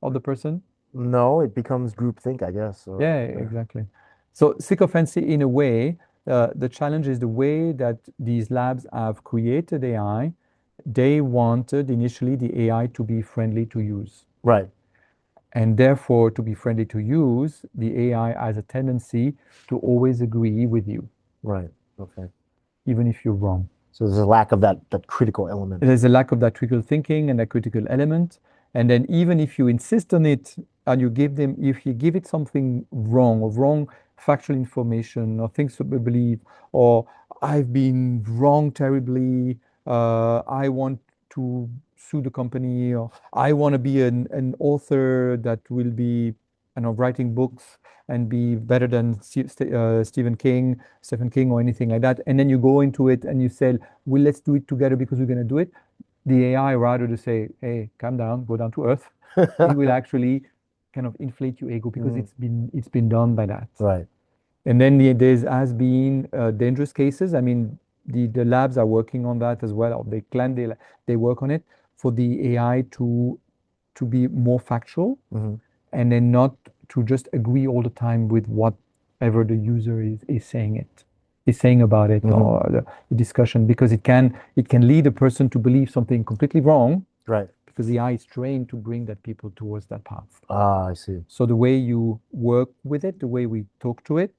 [SPEAKER 2] of the person?
[SPEAKER 1] No, it becomes groupthink, I guess. Or,
[SPEAKER 2] Yeah, exactly. So sycophancy, in a way, the challenge is the way that these labs have created AI. They wanted initially the AI to be friendly to use.
[SPEAKER 1] Right.
[SPEAKER 2] And therefore, to be friendly to use, the AI has a tendency to always agree with you,
[SPEAKER 1] Right. Okay.
[SPEAKER 2] even if you're wrong.
[SPEAKER 1] So there's a lack of that critical element.
[SPEAKER 2] There's a lack of that critical thinking and that critical element. And then even if you insist on it and if you give it something wrong or wrong factual information or things to believe, or I've been wrong terribly, I want to sue the company, or I want to be an author that will be, writing books and be better than Stephen King or anything like that. And then you go into it and you say, well, let's do it together because we're going to do it. The AI, rather to say, hey, calm down, go down to earth, it will actually kind of inflate your ego because it's been done by that.
[SPEAKER 1] Right.
[SPEAKER 2] And then there's has been dangerous cases. I mean, the labs are working on that as well, or they claim they work on it for the AI to be more factual and then not to just agree all the time with whatever the user is saying it. is saying about it,
[SPEAKER 1] Mhm.
[SPEAKER 2] or the discussion, because it can lead a person to believe something completely wrong,
[SPEAKER 1] Right.
[SPEAKER 2] because the AI is trained to bring that people towards that path.
[SPEAKER 1] Ah, I see.
[SPEAKER 2] So the way you work with it, the way we talk to it,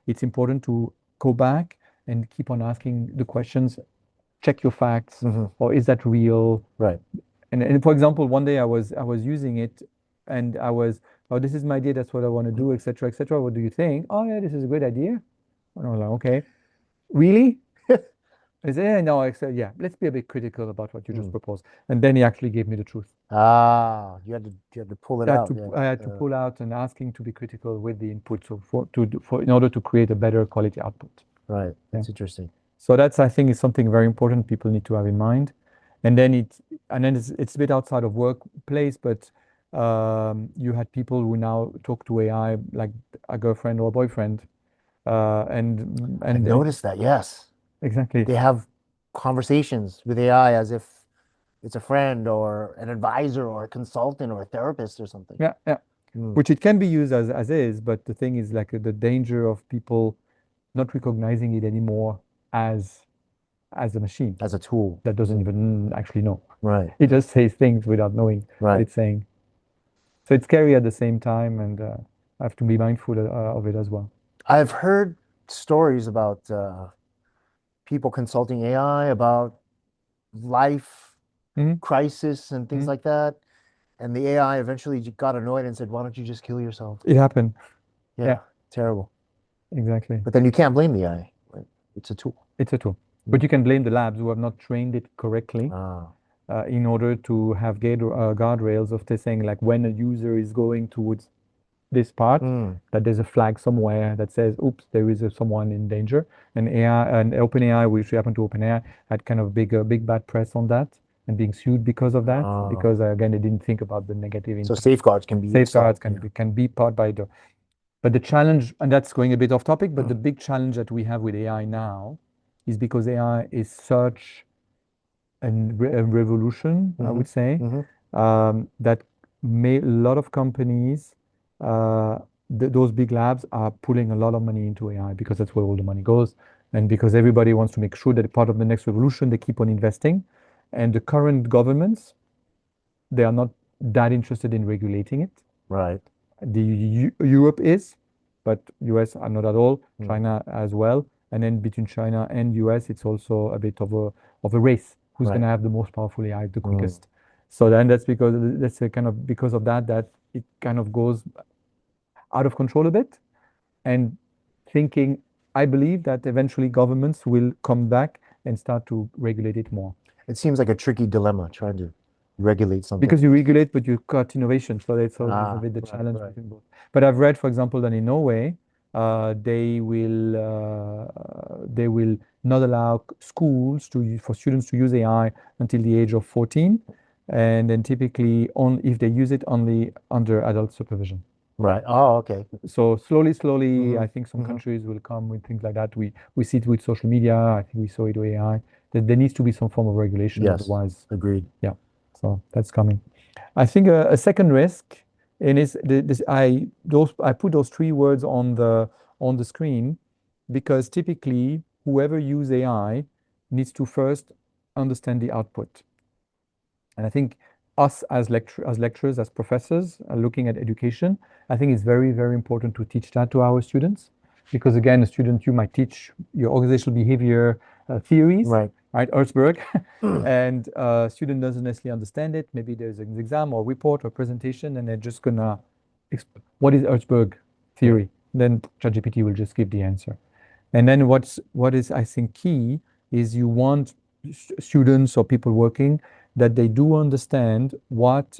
[SPEAKER 2] it's important to go back and keep on asking the questions, check your facts,
[SPEAKER 1] Hmm.
[SPEAKER 2] or is that real?
[SPEAKER 1] Right.
[SPEAKER 2] And for example, one day I was using it, and oh, this is my idea, that's what I want to do, etc., etc. What do you think? Oh yeah, this is a great idea. And I was like, okay, really? I said, yeah, no, I said, yeah, let's be a bit critical about what you just
[SPEAKER 1] Mm.
[SPEAKER 2] proposed. And then he actually gave me the truth.
[SPEAKER 1] Ah, you had to pull it out. Yeah.
[SPEAKER 2] I had to pull out and asking to be critical with the input, so in order to create a better quality output.
[SPEAKER 1] Right.
[SPEAKER 2] Yeah.
[SPEAKER 1] That's interesting.
[SPEAKER 2] So that's, I think, is something very important people need to have in mind. And then it's a bit outside of workplace, but you had people who now talk to AI like a girlfriend or a boyfriend,
[SPEAKER 1] I've
[SPEAKER 2] and
[SPEAKER 1] noticed that. Yes.
[SPEAKER 2] exactly.
[SPEAKER 1] They have conversations with AI as if it's a friend or an advisor or a consultant or a therapist or something.
[SPEAKER 2] Yeah, yeah.
[SPEAKER 1] Mm.
[SPEAKER 2] Which it can be used as is, but the thing is, like, the danger of people not recognizing it anymore as as a machine
[SPEAKER 1] As a tool.
[SPEAKER 2] that doesn't even actually know.
[SPEAKER 1] Right.
[SPEAKER 2] It just says things without knowing what
[SPEAKER 1] Right.
[SPEAKER 2] it's saying. So it's scary at the same time, and I have to be mindful of it as well.
[SPEAKER 1] I've heard stories about people consulting AI about life
[SPEAKER 2] Hmm.
[SPEAKER 1] crisis and things
[SPEAKER 2] Hmm.
[SPEAKER 1] like that. And the AI eventually got annoyed and said, "Why don't you just kill yourself?"
[SPEAKER 2] It happened.
[SPEAKER 1] Yeah,
[SPEAKER 2] Yeah,
[SPEAKER 1] terrible.
[SPEAKER 2] exactly.
[SPEAKER 1] But then you can't blame the AI. Right? It's a tool.
[SPEAKER 2] It's a tool. But
[SPEAKER 1] Mm.
[SPEAKER 2] you can blame the labs who have not trained it correctly
[SPEAKER 1] Ah,
[SPEAKER 2] in order to have guardrails of this saying, like, when a user is going towards this part,
[SPEAKER 1] mm.
[SPEAKER 2] that there's a flag somewhere that says, oops, there is someone in danger. And AI and OpenAI, which happened to OpenAI, had kind of big bad press on that and being sued because of that,
[SPEAKER 1] Ah.
[SPEAKER 2] because again, they didn't think about the negative
[SPEAKER 1] So
[SPEAKER 2] impact.
[SPEAKER 1] safeguards can be
[SPEAKER 2] Safeguards
[SPEAKER 1] installed.
[SPEAKER 2] can
[SPEAKER 1] Yeah.
[SPEAKER 2] be part by but the challenge, and that's going a bit off topic, but the big challenge that we have with AI now is because AI is such a revolution, I
[SPEAKER 1] Hmm.
[SPEAKER 2] would say,
[SPEAKER 1] Hmm.
[SPEAKER 2] that a lot of companies, those big labs are pulling a lot of money into AI because that's where all the money goes. And because everybody wants to make sure that part of the next revolution, they keep on investing. And the current governments, they are not that interested in regulating it.
[SPEAKER 1] Right.
[SPEAKER 2] Europe is, but US are not at all.
[SPEAKER 1] Mm.
[SPEAKER 2] China as well. And then between China and US, it's also a bit of a race. Who's going
[SPEAKER 1] Right.
[SPEAKER 2] to have the most powerful AI the
[SPEAKER 1] Mm.
[SPEAKER 2] quickest? So then that's a kind of because of that it kind of goes out of control a bit. And thinking, I believe that eventually governments will come back and start to regulate it more.
[SPEAKER 1] It seems like a tricky dilemma trying to regulate something.
[SPEAKER 2] Because you regulate, but you cut innovation. So that's always a
[SPEAKER 1] Ah,
[SPEAKER 2] bit the
[SPEAKER 1] right,
[SPEAKER 2] challenge
[SPEAKER 1] right.
[SPEAKER 2] between both. But I've read, for example, that in Norway, they will not allow schools for students to use AI until the age of 14, and then typically if they use it only under adult supervision.
[SPEAKER 1] Right. Oh, okay.
[SPEAKER 2] So slowly,
[SPEAKER 1] Hmm.
[SPEAKER 2] I think some
[SPEAKER 1] Hmm.
[SPEAKER 2] countries will come with things like that. We see it with social media. I think we saw it with AI. That there needs to be some form of regulation,
[SPEAKER 1] Yes,
[SPEAKER 2] otherwise,
[SPEAKER 1] agreed.
[SPEAKER 2] yeah. So that's coming. I think a second risk, and is this I put those three words on the screen because typically whoever use AI needs to first understand the output. And I think us as lecturers, as professors, looking at education, I think it's very important to teach that to our students. Because again, a student, you might teach your organizational behavior theories,
[SPEAKER 1] Right.
[SPEAKER 2] right, Erzberg, and student doesn't necessarily understand it. Maybe there's an exam or report or presentation, and they're just gonna, what is Erzberg
[SPEAKER 1] Yeah.
[SPEAKER 2] theory? Then ChatGPT will just give the answer. And then what is I think key is you want students or people working that they do understand what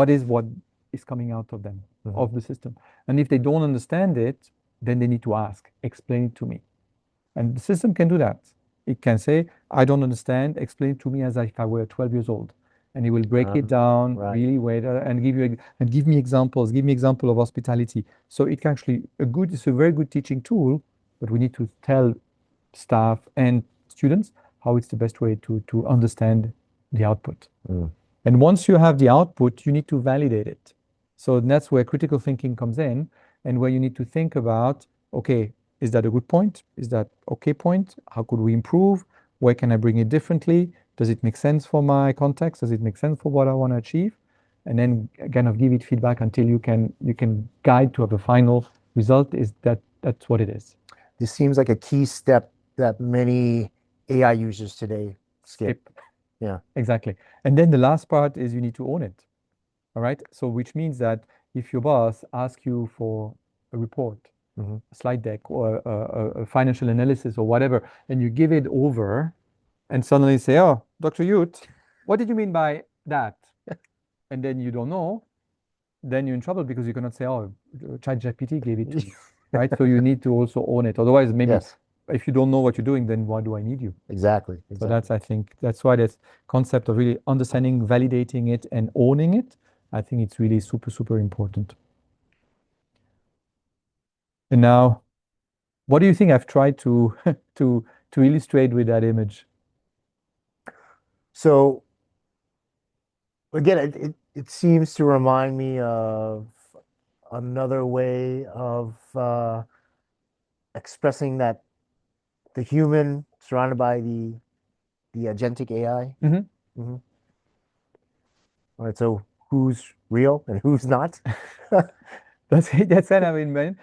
[SPEAKER 2] is coming out of them,
[SPEAKER 1] Hmm.
[SPEAKER 2] of the system. And if they don't understand it, then they need to ask, explain it to me. And the system can do that. It can say, I don't understand, explain it to me as if I were 12 years old. And it will break it down,
[SPEAKER 1] Right.
[SPEAKER 2] really wait, and give me examples, give me example of hospitality. So it can actually it's a very good teaching tool, but we need to tell staff and students how it's the best way to understand the output.
[SPEAKER 1] Mm.
[SPEAKER 2] And once you have the output, you need to validate it. So that's where critical thinking comes in, and where you need to think about, okay, Is that a good point? Is that okay point? How could we improve? Where can I bring it differently? Does it make sense for my context? Does it make sense for what I want to achieve? And then kind of give it feedback until you can guide to have a final result. Is that's what it is.
[SPEAKER 1] This seems like a key step that many AI users today skip.
[SPEAKER 2] Skip.
[SPEAKER 1] Yeah.
[SPEAKER 2] Exactly. And then the last part is you need to own it. All right. So which means that if your boss asks you for a report,
[SPEAKER 1] Hmm.
[SPEAKER 2] a slide deck, or a financial analysis or whatever, and you give it over and suddenly say, "Oh, Dr. Ute, what did you mean by that?" And then you don't know, then you're in trouble because you cannot say, "Oh, ChatGPT gave it to me," right? So you need to also own it. Otherwise, maybe
[SPEAKER 1] Yes,
[SPEAKER 2] if you don't know what you're doing, then why do I need you?
[SPEAKER 1] exactly.
[SPEAKER 2] So
[SPEAKER 1] Exactly.
[SPEAKER 2] I think that's why this concept of really understanding, validating it, and owning it, I think it's really super, super important. And now, what do you think I've tried to to illustrate with that image?
[SPEAKER 1] So again, it seems to remind me of another way of expressing that the human surrounded by the agentic AI.
[SPEAKER 2] Hmm.
[SPEAKER 1] Hmm. All right, so who's real and who's not?
[SPEAKER 2] That's it. That's it. I mean, man,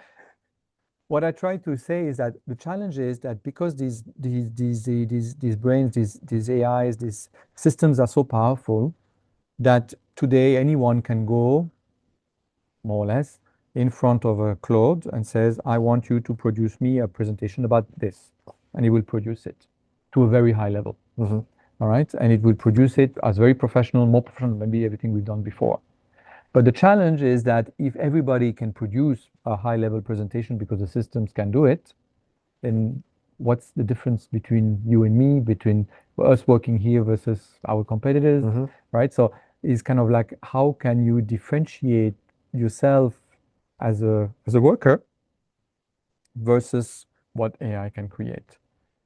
[SPEAKER 2] what I try to say is that the challenge is that because these brains, these AIs, these systems are so powerful that today anyone can go more or less in front of a Claude and says, "I want you to produce me a presentation about this," and he will produce it to a very high level.
[SPEAKER 1] Hmm.
[SPEAKER 2] All right, and it will produce it as very professional, more professional than maybe everything we've done before. But the challenge is that if everybody can produce a high level presentation because the systems can do it, then what's the difference between you and me, between us working here versus our competitors,
[SPEAKER 1] Hmm.
[SPEAKER 2] right? So it's kind of like how can you differentiate yourself as a worker versus what AI can create.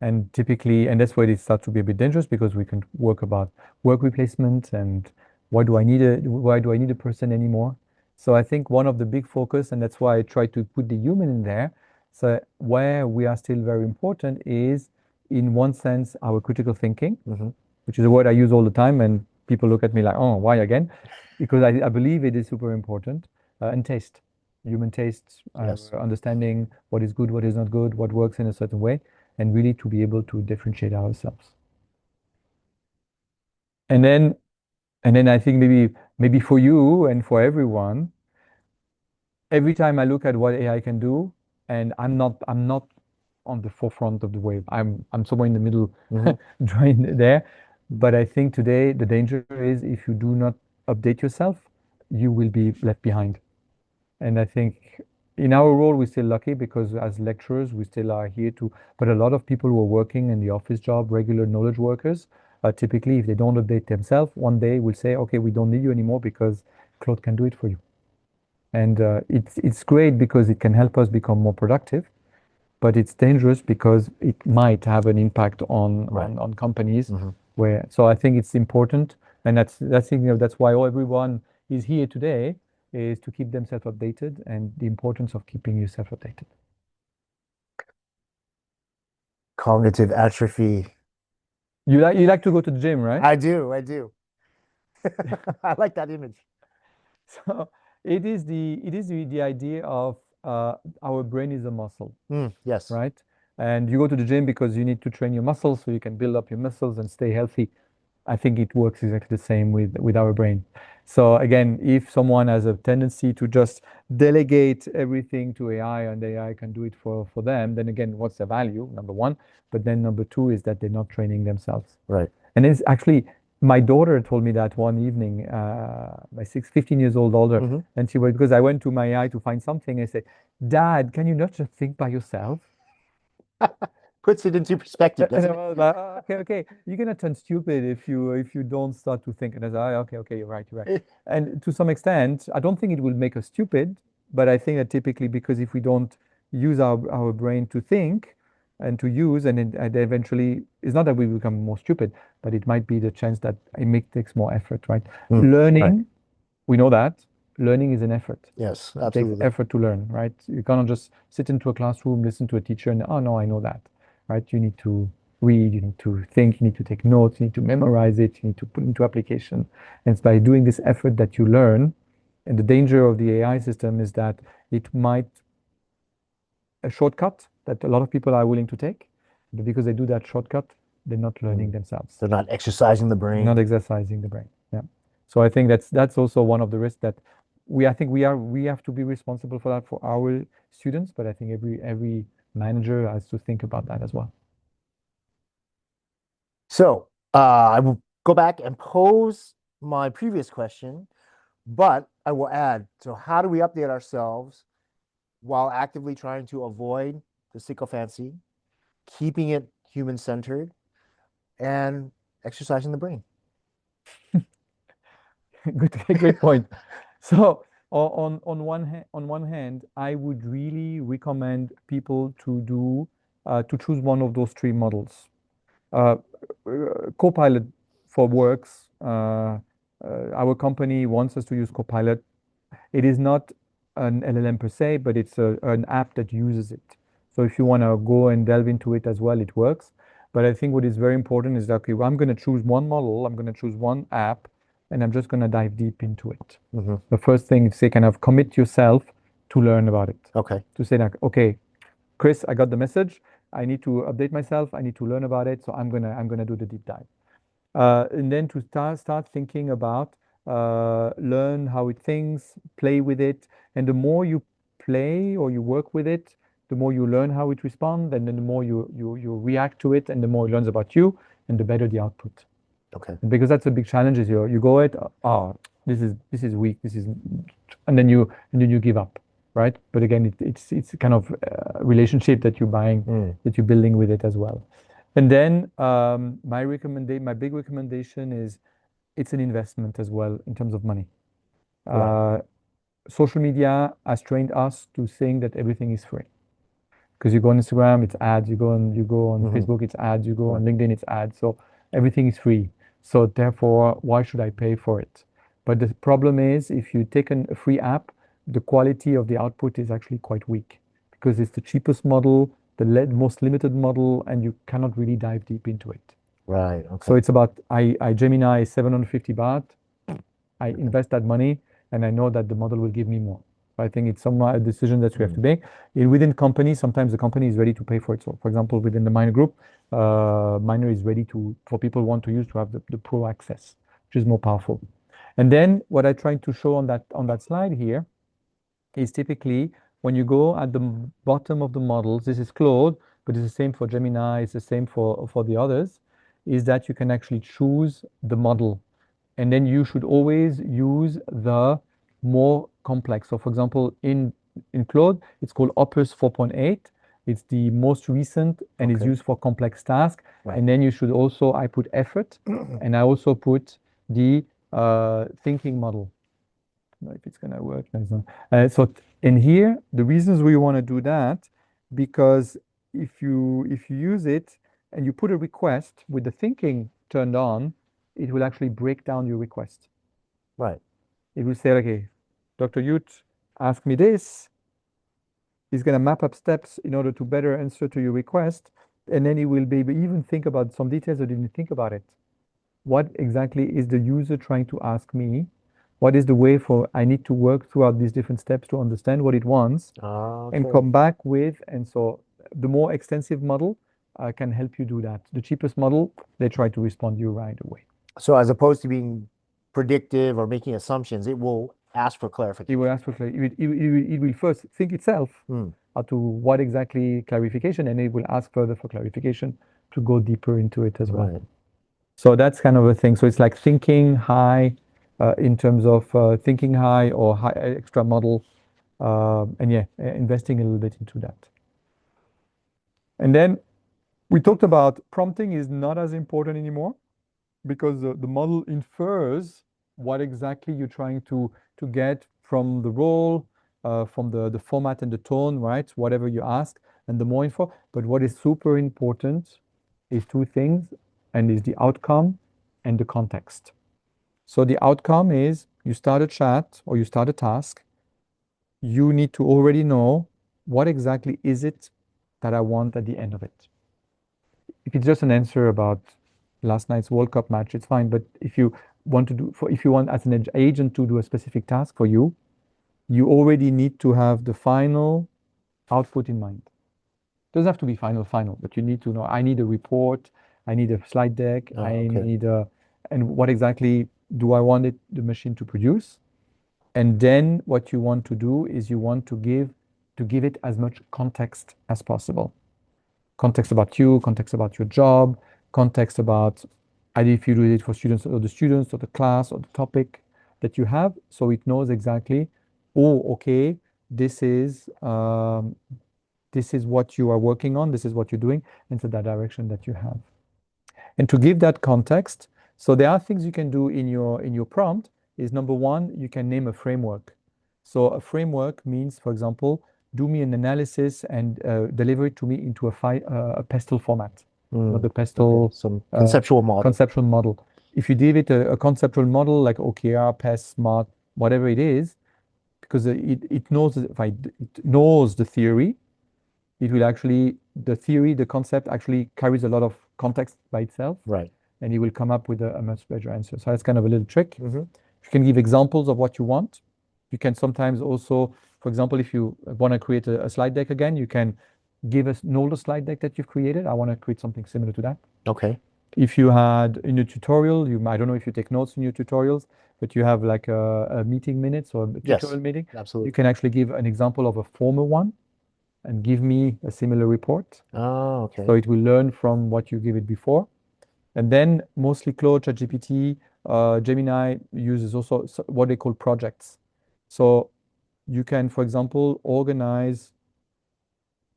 [SPEAKER 2] And typically, and that's where it starts to be a bit dangerous because we can work about work replacement and why do I need a person anymore? So I think one of the big focus, and that's why I try to put the human in there. So where we are still very important is in one sense our critical thinking,
[SPEAKER 1] Hmm.
[SPEAKER 2] which is a word I use all the time, and people look at me like, "Oh, why again?" Because I believe it is super important. And taste, human taste,
[SPEAKER 1] Yes.
[SPEAKER 2] understanding what is good, what is not good, what works in a certain way, and really to be able to differentiate ourselves. And then, and then I think maybe for you and for everyone, every time I look at what AI can do, and I'm not on the forefront of the wave. I'm somewhere in the middle,
[SPEAKER 1] Hmm.
[SPEAKER 2] join there. But I think today the danger is if you do not update yourself, you will be left behind. And I think in our role, we're still lucky because as lecturers, we still are here to, but a lot of people who are working in the office job, regular knowledge workers, typically, if they don't update themselves, one day will say, okay, we don't need you anymore because Claude can do it for you. And it's great because it can help us become more productive, but it's dangerous because it might have an impact on
[SPEAKER 1] Right.
[SPEAKER 2] on companies
[SPEAKER 1] Hmm.
[SPEAKER 2] where. So I think it's important, and that's why everyone is here today is to keep themselves updated and the importance of keeping yourself updated.
[SPEAKER 1] Cognitive atrophy.
[SPEAKER 2] You like to go to the gym, right?
[SPEAKER 1] I do. I do. I like that image.
[SPEAKER 2] So it is the idea of our brain is a muscle,
[SPEAKER 1] Mm, yes.
[SPEAKER 2] right? And you go to the gym because you need to train your muscles so you can build up your muscles and stay healthy. I think it works exactly the same with our brain. So again, if someone has a tendency to just delegate everything to AI and AI can do it for them, then again, what's the value? Number one. But then number two is that they're not training themselves.
[SPEAKER 1] Right.
[SPEAKER 2] And it's actually my daughter told me that one evening, my 15 years old older,
[SPEAKER 1] Hmm.
[SPEAKER 2] and she was because I went to my AI to find something. I said, "Dad, can you not just think by yourself?"
[SPEAKER 1] Puts it into perspective,
[SPEAKER 2] And I
[SPEAKER 1] doesn't it?
[SPEAKER 2] was like, "Oh, okay, okay, you're gonna turn stupid if you don't start to think." And I said, "Oh, okay, okay, you're right." And to some extent, I don't think it will make us stupid, but I think that typically because if we don't use our brain to think and to use, and eventually, it's not that we become more stupid, but it might be the chance that takes more effort, right?
[SPEAKER 1] Mm, right.
[SPEAKER 2] Learning, we know that. learning is an effort.
[SPEAKER 1] Yes,
[SPEAKER 2] It takes
[SPEAKER 1] absolutely.
[SPEAKER 2] effort to learn, right? You cannot just sit into a classroom, listen to a teacher, and oh no, I know that, right? You need to read, you need to think, you need to take notes, you need to memorize it, you need to put into application. And it's by doing this effort that you learn. And the danger of the AI system is that it might a shortcut that a lot of people are willing to take, but because they do that shortcut, they're not learning themselves.
[SPEAKER 1] They're not exercising the
[SPEAKER 2] They're
[SPEAKER 1] brain.
[SPEAKER 2] not exercising the brain. Yeah. So I think that's also one of the risks that I think we have to be responsible for that for our students, but I think every manager has to think about that as well.
[SPEAKER 1] So I will go back and pose my previous question, but I will add, so how do we update ourselves while actively trying to avoid the sycophancy, keeping it human-centered, and exercising the brain?
[SPEAKER 2] Great point. So on one hand, I would really recommend people to choose one of those three models. Uh, Copilot for works. Our company wants us to use Copilot. It is not an LLM per se, but it's an app that uses it. So if you want to go and delve into it as well, it works. But I think what is very important is that, okay, well, I'm going to choose one model, I'm going to choose one app, and I'm just going to dive deep into it. The first thing is say kind of commit yourself to learn about it.
[SPEAKER 1] Okay.
[SPEAKER 2] To say that, okay, Chris, I got the message. I need to update myself. I need to learn about it. So I'm gonna do the deep dive. And then to start thinking about learn how it thinks, play with it, and the more you play or you work with it, the more you learn how it responds, and then the more you react to it, and the more it learns about you, and the better the output.
[SPEAKER 1] Okay.
[SPEAKER 2] Because that's a big challenge is you go at this is weak, and then you give up, right? But again, it's kind of a relationship that you're buying, that you're building with it as well. And then my big recommendation is it's an investment as well in terms of money.
[SPEAKER 1] Right.
[SPEAKER 2] Social media has trained us to think that everything is free. Because you go on Instagram, it's ads. You go on Facebook, it's ads. You go on LinkedIn, it's ads. So everything is free. So therefore, why should I pay for it? But the problem is, if you take a free app, the quality of the output is actually quite weak because it's the cheapest model, the most limited model, and you cannot really dive deep into it.
[SPEAKER 1] Right.
[SPEAKER 2] So
[SPEAKER 1] Okay.
[SPEAKER 2] it's about Gemini is 750 baht. I invest that money, and I know that the model will give me more. I think it's some a decision that we have to make. Within companies, sometimes the company is ready to pay for it. So, for example, within the Minor group, Minor is ready for people who want to use to have the pro access, which is more powerful. And then what I tried to show on that slide here is typically when you go at the bottom of the models, this is Claude, but it's the same for Gemini, it's the same for the others, is that you can actually choose the model. And then you should always use the more complex. So for example, in Claude, it's called Opus 4.8. It's the most recent and is used for complex tasks.
[SPEAKER 1] Right.
[SPEAKER 2] And then you should also, I put effort, and I also put the thinking model. I don't know if it's gonna work. So in here, the reasons we want to do that, because if you use it and you put a request with the thinking turned on, it will actually break down your request.
[SPEAKER 1] Right.
[SPEAKER 2] It will say, okay, Dr. Yut, ask me this. He's going to map up steps in order to better answer to your request. And then he will be able even think about some details I didn't think about it. What exactly is the user trying to ask me? What is the way for I need to work throughout these different steps to understand what it wants and come back with, and so the more extensive model can help you do that. The cheapest model, they try to respond to you right away.
[SPEAKER 1] So as opposed to being predictive or making assumptions, it will ask for
[SPEAKER 2] It
[SPEAKER 1] clarification.
[SPEAKER 2] will ask for it will first think itself to what exactly clarification, and it will ask further for clarification to go deeper into it as well.
[SPEAKER 1] Right.
[SPEAKER 2] So that's kind of a thing. So it's like thinking high in terms of thinking high or high extra model, and yeah, investing a little bit into that. And then we talked about prompting is not as important anymore because the model infers what exactly you're trying to get from the role, from the format and the tone, right? Whatever you ask, and the more info. But what is super important is two things, and is the outcome and the context. So the outcome is you start a chat or you start a task, you need to already know what exactly is it that I want at the end of it. If it's just an answer about last night's World Cup match, it's fine. But if you want to do, if you want as an agent to do a specific task for you, you already need to have the final output in mind. Doesn't have to be final, but you need to know, I need a report, I need a slide deck,
[SPEAKER 1] Oh,
[SPEAKER 2] I
[SPEAKER 1] okay.
[SPEAKER 2] need and what exactly do I want the machine to produce? And then what you want to do is you want to give it as much context as possible. Context about you, context about your job, context about either if you do it for students or the class or the topic that you have, so it knows exactly, oh, okay, this is what you are working on, this is what you're doing, and so that direction that you have. And to give that context, so there are things you can do in your prompt is number one, you can name a framework. So a framework means, for example, do me an analysis and deliver it to me into a pestle format. Not the
[SPEAKER 1] Okay.
[SPEAKER 2] pestle
[SPEAKER 1] Some conceptual model.
[SPEAKER 2] conceptual model. If you give it a conceptual model like OKR, PES, SMART, whatever it is, because it knows it knows the theory, it will actually the concept actually carries a lot of context by itself,
[SPEAKER 1] Right.
[SPEAKER 2] and it will come up with a much better answer. So that's kind of a little trick.
[SPEAKER 1] Mm-hmm.
[SPEAKER 2] You can give examples of what you want. You can sometimes also, for example, if you want to create a slide deck again, you can give us an older slide deck that you've created. I want to create something similar to that.
[SPEAKER 1] Okay.
[SPEAKER 2] If you had in a tutorial, I don't know if you take notes in your tutorials, but you have like a meeting minutes or a
[SPEAKER 1] Yes,
[SPEAKER 2] tutorial meeting,
[SPEAKER 1] absolutely.
[SPEAKER 2] you can actually give an example of a former one and give me a similar report.
[SPEAKER 1] Oh, okay.
[SPEAKER 2] So it will learn from what you give it before. And then mostly Claude, ChatGPT, Gemini uses also what they call projects. So you can, for example, organize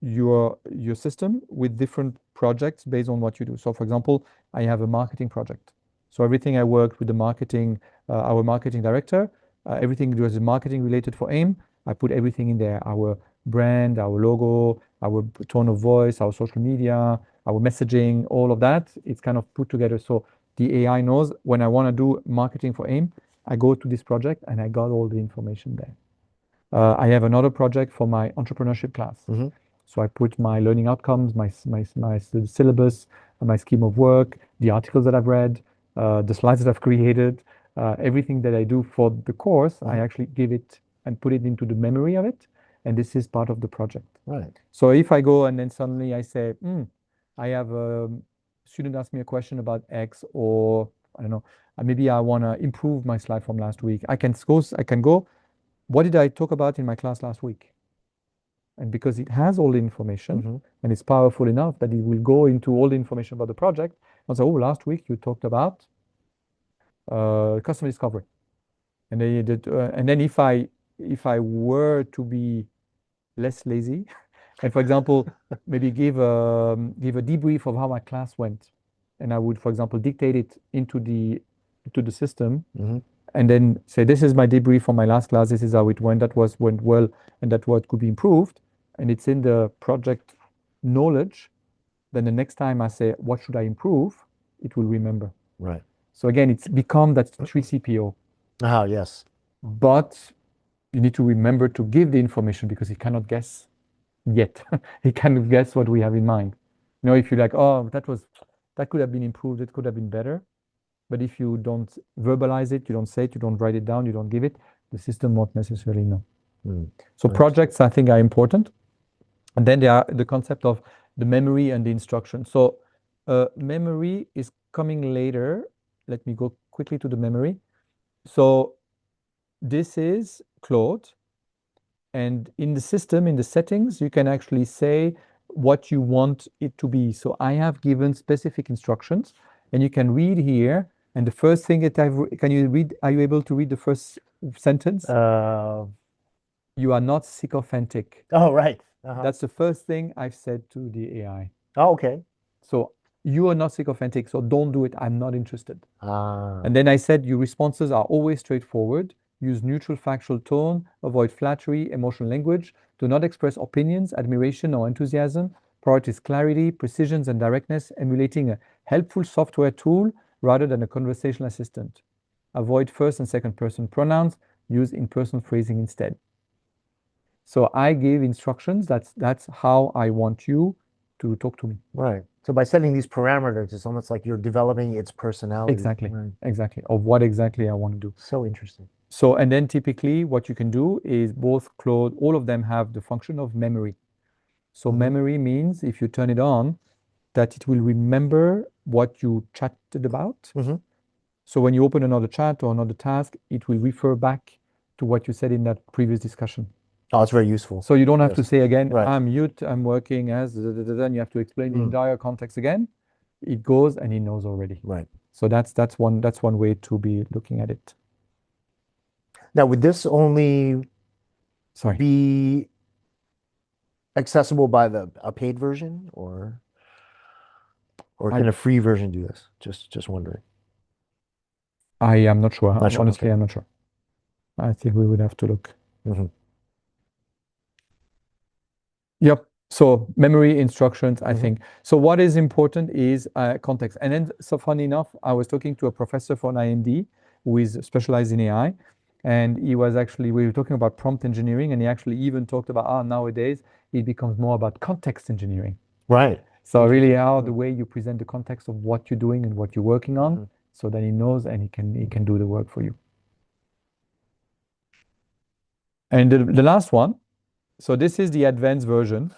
[SPEAKER 2] your system with different projects based on what you do. So for example, I have a marketing project. So everything I worked with our marketing director, everything that was marketing related for AIM, I put everything in there. Our brand, our logo, our tone of voice, our social media, our messaging, all of that, it's kind of put together. So the AI knows when I want to do marketing for AIM, I go to this project and I got all the information there. I have another project for my entrepreneurship class.
[SPEAKER 1] Mm-hmm.
[SPEAKER 2] So I put my learning outcomes, my syllabus, my scheme of work, the articles that I've read, the slides that I've created, everything that I do for the course, I actually give it and put it into the memory of it. And this is part of the project.
[SPEAKER 1] Right.
[SPEAKER 2] So if I go and then suddenly I say, I have a student ask me a question about X, or I don't know, maybe I want to improve my slide from last week. I can go, what did I talk about in my class last week? And because it has all the information and it's powerful enough that it will go into all the information about the project and say, oh, last week you talked about customer discovery. And then if I were to be less lazy, and for example, maybe give a debrief of how my class went, and I would, for example, dictate it into the system, and then say, this is my debrief from my last class. This is how it went. That went well, and that what could be improved. And it's in the project knowledge. Then the next time I say, what should I improve? It will remember.
[SPEAKER 1] Right.
[SPEAKER 2] So again, it's become that 3CPO.
[SPEAKER 1] Ah, yes.
[SPEAKER 2] But you need to remember to give the information because he cannot guess yet. He cannot guess what we have in mind. If you're like, oh, that could have been improved, it could have been better. But if you don't verbalize it, you don't say it, you don't write it down, you don't give it, the system won't necessarily know. So projects, I think, are important. And then there are the concept of the memory and the instruction. So memory is coming later. Let me go quickly to the memory. So this is Claude. And in the system, in the settings, you can actually say what you want it to be. So I have given specific instructions, and you can read here. And the first thing that can you read? Are you able to read the first sentence? You are not sycophantic.
[SPEAKER 1] Oh, right.
[SPEAKER 2] That's the first thing I've said to the AI.
[SPEAKER 1] Oh, okay.
[SPEAKER 2] So you are not sycophantic, so don't do it. I'm not interested.
[SPEAKER 1] Ah.
[SPEAKER 2] And then I said your responses are always straightforward. Use neutral factual tone, avoid flattery, emotional language, do not express opinions, admiration, or enthusiasm. Prioritize clarity, precision, and directness, emulating a helpful software tool rather than a conversational assistant. avoid first and second person pronouns, use in-person phrasing instead. So I give instructions. That's how I want you to talk to me.
[SPEAKER 1] Right. So by setting these parameters, it's almost like you're developing its personality.
[SPEAKER 2] Exactly.
[SPEAKER 1] Right.
[SPEAKER 2] Exactly. Of what exactly I want to do.
[SPEAKER 1] So interesting.
[SPEAKER 2] So, and then typically what you can do is both Claude, all of them have the function of memory. So memory means if you turn it on, that it will remember what you chatted about. So when you open another chat or another task, it will refer back to what you said in that previous discussion.
[SPEAKER 1] Oh, it's very useful.
[SPEAKER 2] So you don't have to
[SPEAKER 1] Yes.
[SPEAKER 2] say again,
[SPEAKER 1] Right.
[SPEAKER 2] I'm mute, I'm working as, and you have to explain the
[SPEAKER 1] Mm.
[SPEAKER 2] entire context again. It goes and he knows already.
[SPEAKER 1] Right.
[SPEAKER 2] So that's one way to be looking at it.
[SPEAKER 1] Now, would this only
[SPEAKER 2] Sorry.
[SPEAKER 1] be accessible by a paid version, or can a free version do this? Just wondering.
[SPEAKER 2] I am not sure.
[SPEAKER 1] Not sure.
[SPEAKER 2] Honestly,
[SPEAKER 1] Okay.
[SPEAKER 2] I'm not sure. I think we would have to look. Yep. So memory instructions, I think. So what is important is context. And then, so funny enough, I was talking to a professor from IMD who is specialized in AI. And he was actually, we were talking about prompt engineering, and he actually even talked about nowadays it becomes more about context engineering.
[SPEAKER 1] Right.
[SPEAKER 2] So really how the way you present the context of what you're doing and what you're working on, so that he knows and he can do the work for you. And the last one, so this is the advanced version.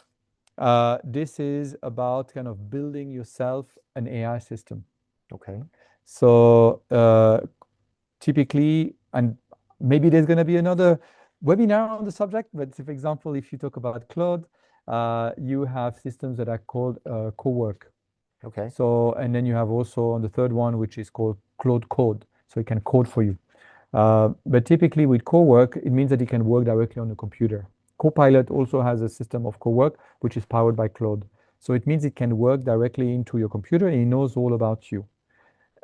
[SPEAKER 2] This is about kind of building yourself an AI system.
[SPEAKER 1] Okay.
[SPEAKER 2] So typically, and maybe there's going to be another webinar on the subject, but for example, if you talk about Claude, you have systems that are called co-work.
[SPEAKER 1] Okay.
[SPEAKER 2] So, and then you have also on the third one, which is called Claude Code. So it can code for you. But typically with co-work, it means that it can work directly on the computer. Copilot also has a system of co-work, which is powered by Claude. So it means it can work directly into your computer and it knows all about you.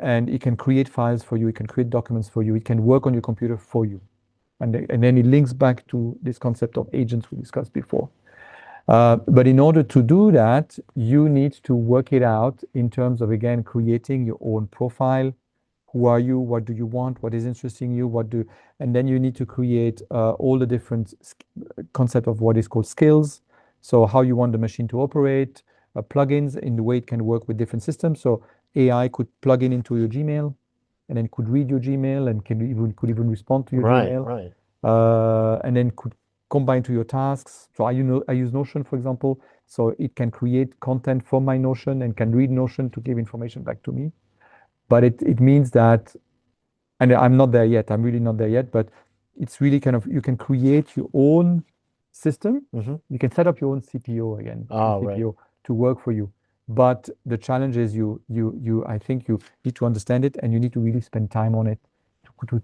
[SPEAKER 2] And it can create files for you, it can create documents for you, it can work on your computer for you. And then it links back to this concept of agents we discussed before. But in order to do that, you need to work it out in terms of, again, creating your own profile. Who are you? What do you want? What is interesting you? And then you need to create all the different concept of what is called skills. So how you want the machine to operate, plugins in the way it can work with different systems. So AI could plug in into your Gmail, and then could read your Gmail and could even respond to your Gmail.
[SPEAKER 1] Right.
[SPEAKER 2] And then could combine to your tasks. So I use Notion, for example. So it can create content from my Notion and can read Notion to give information back to me. But it means that, and I'm not there yet, I'm really not there yet, but it's really kind of, you can create your own system. You can set up your own CPO again, CPO to work for you. But the challenge is I think you need to understand it and you need to really spend time on it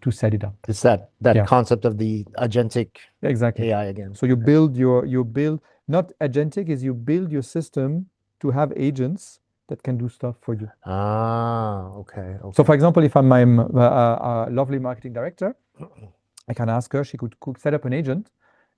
[SPEAKER 2] to set it up.
[SPEAKER 1] It's that concept of the agentic AI again.
[SPEAKER 2] So you build, not agentic, is you build your system to have agents that can do stuff for you.
[SPEAKER 1] Okay.
[SPEAKER 2] So for example, if I'm my lovely marketing director, I can ask her, she could set up an agent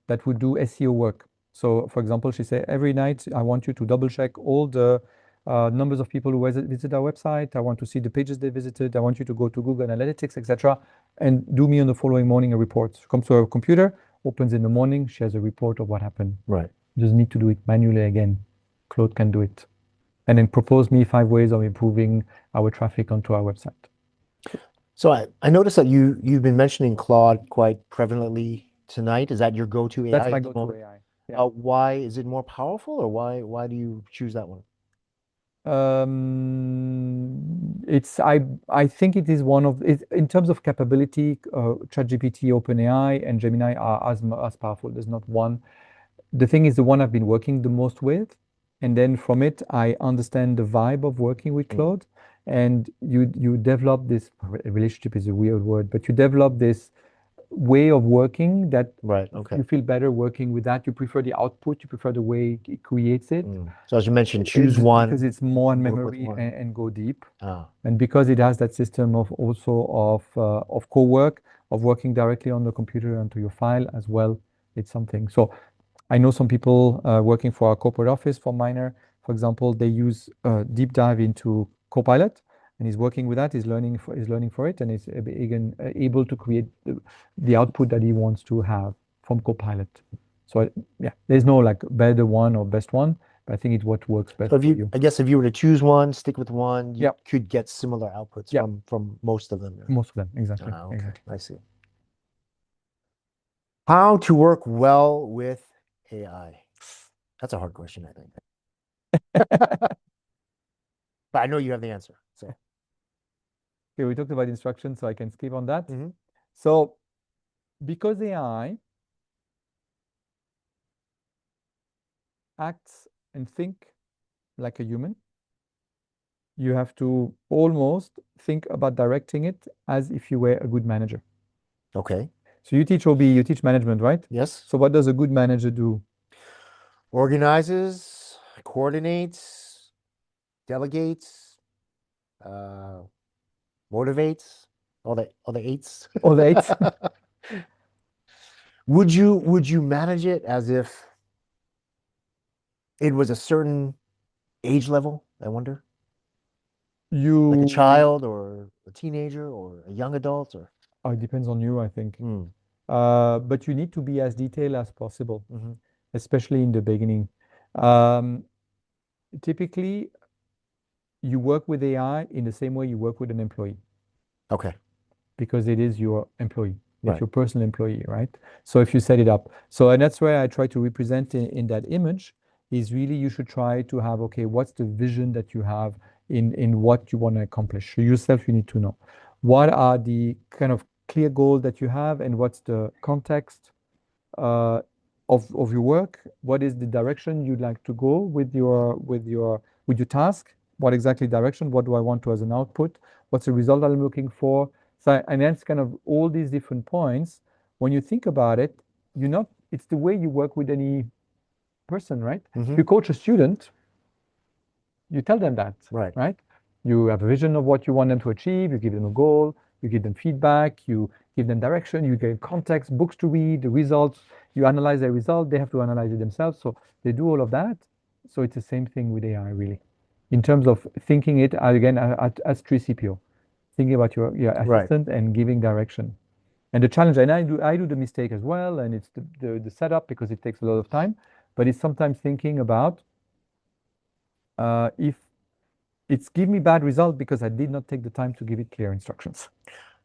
[SPEAKER 2] that would do SEO work. So for example, she say, every night, I want you to double check all the numbers of people who visit our website. I want to see the pages they visited. I want you to go to Google Analytics, etc. And do me on the following morning a report. She comes to her computer, opens in the morning, she has a report of what happened.
[SPEAKER 1] Right.
[SPEAKER 2] You just need to do it manually again. Claude can do it. And then propose me 5 ways of improving our traffic onto our website.
[SPEAKER 1] So I noticed that you've been mentioning Claude quite prevalently tonight. Is that your go-to AI?
[SPEAKER 2] That's my go-to AI. Yeah.
[SPEAKER 1] Why is it more powerful, or why do you choose that one?
[SPEAKER 2] I think it is one of it in terms of capability. ChatGPT, OpenAI, and Gemini are as powerful. There's not one. The thing is, the one I've been working the most with, and then from it, I understand the vibe of working with Claude, and you develop this relationship is a weird word, but you develop this way of working that you feel better working with that. You prefer the output, you prefer the way it creates it.
[SPEAKER 1] So as you mentioned, choose one.
[SPEAKER 2] Because it's more in memory and go deep. And because it has that system of co-work, of working directly on the computer onto your file as well, it's something. So I know some people working for our corporate office for Minor, for example, they use deep dive into Copilot, and he's working with that. He's learning for it, and he's again able to create the output that he wants to have from Copilot. So yeah, there's no like better one or best one, but I think it's what works best
[SPEAKER 1] So
[SPEAKER 2] for you.
[SPEAKER 1] I guess if you were to choose one, stick with one, you
[SPEAKER 2] Yeah.
[SPEAKER 1] could get similar outputs
[SPEAKER 2] Yeah.
[SPEAKER 1] from most of them.
[SPEAKER 2] Most of them, exactly.
[SPEAKER 1] Ah, okay,
[SPEAKER 2] Exactly.
[SPEAKER 1] I see. How to work well with AI? That's a hard question, I think. But I know you have the answer. So,
[SPEAKER 2] Okay, we talked about instructions, so I can skip on that.
[SPEAKER 1] Mhm.
[SPEAKER 2] So because AI acts and think like a human, you have to almost think about directing it as if you were a good manager.
[SPEAKER 1] Okay.
[SPEAKER 2] So you teach OB, you teach management, right?
[SPEAKER 1] Yes.
[SPEAKER 2] So what does a good manager do?
[SPEAKER 1] Organizes, coordinates, delegates, uh, motivates, all the eights.
[SPEAKER 2] All the eight.
[SPEAKER 1] Would you manage it as if it was a certain age level, I wonder? Like a
[SPEAKER 2] You,
[SPEAKER 1] child or a teenager or a young adult or
[SPEAKER 2] oh, it depends on you, I think.
[SPEAKER 1] Hmm.
[SPEAKER 2] But you need to be as detailed as possible,
[SPEAKER 1] Mhm.
[SPEAKER 2] especially in the beginning. Um, Typically, you work with AI in the same way you work with an employee,
[SPEAKER 1] Okay.
[SPEAKER 2] because it is your employee. It's
[SPEAKER 1] Right.
[SPEAKER 2] your personal employee, right? So if you set it up. So, and that's where I try to represent in that image is really you should try to have, okay, what's the vision that you have in what you want to accomplish? So yourself, you need to know. What are the kind of clear goals that you have, and what's the context uh, of your work? What is the direction you'd like to go with your task? What exactly direction? What do I want to as an output? What's the result I'm looking for? So, and that's kind of all these different points. When you think about it, it's the way you work with any person, right? If
[SPEAKER 1] Hmm.
[SPEAKER 2] you coach a student, you tell them that,
[SPEAKER 1] Right.
[SPEAKER 2] right? You have a vision of what you want them to achieve, you give them a goal, you give them feedback, you give them direction, you give context, books to read, the results, you analyze the result, they have to analyze it themselves. So they do all of that. So it's the same thing with AI, really. In terms of thinking it again as 3CPO, thinking about your
[SPEAKER 1] Right.
[SPEAKER 2] assistant and giving direction. And the challenge, and I do the mistake as well, and it's the setup because it takes a lot of time, but it's sometimes thinking about if it's give me bad result because I did not take the time to give it clear instructions.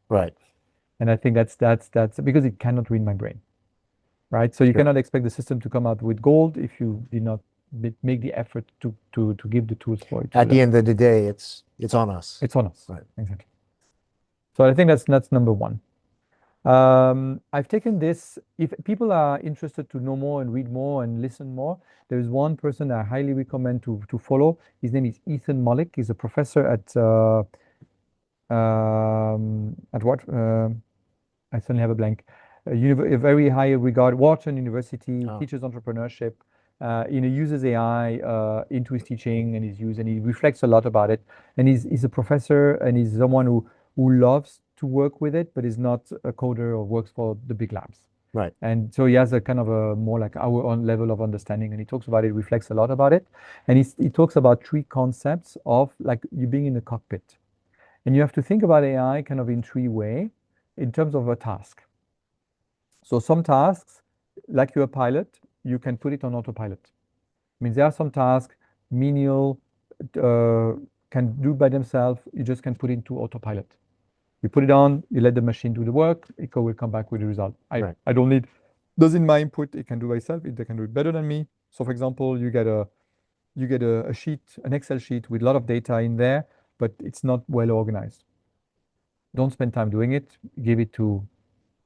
[SPEAKER 1] Right.
[SPEAKER 2] And I think that's because it cannot read my brain, right? So you
[SPEAKER 1] Sure.
[SPEAKER 2] cannot expect the system to come out with gold if you did not make the effort to give the tools for it to do
[SPEAKER 1] At the
[SPEAKER 2] that.
[SPEAKER 1] end of the day, it's on us.
[SPEAKER 2] It's on us.
[SPEAKER 1] Right.
[SPEAKER 2] Exactly. So I think that's number one. I've taken this. If people are interested to know more and read more and listen more, there is one person I highly recommend to follow. His name is Ethan Mollick. He's a professor at what? I suddenly have a blank. A very high regard, Wharton University,
[SPEAKER 1] Oh,
[SPEAKER 2] teaches entrepreneurship. Uses AI into his teaching, and he reflects a lot about it. And he's a professor, and he's someone who loves to work with it, but is not a coder or works for the big labs.
[SPEAKER 1] right.
[SPEAKER 2] And so he has a kind of a more like our own level of understanding, and he talks about it, reflects a lot about it. And he talks about three concepts of like you being in the cockpit. And you have to think about AI kind of in three ways in terms of a task. So some tasks, like you're a pilot, you can put it on autopilot. I mean, there are some tasks menial uh, can do by themselves. You just can put it into autopilot. You put it on, you let the machine do the work, it will come back with the result.
[SPEAKER 1] Right.
[SPEAKER 2] I don't need, doesn't my input, it can do by itself, they can do it better than me. So for example, you get a sheet, an Excel sheet with a lot of data in there, but it's not well organized. Don't spend time doing it. Give it to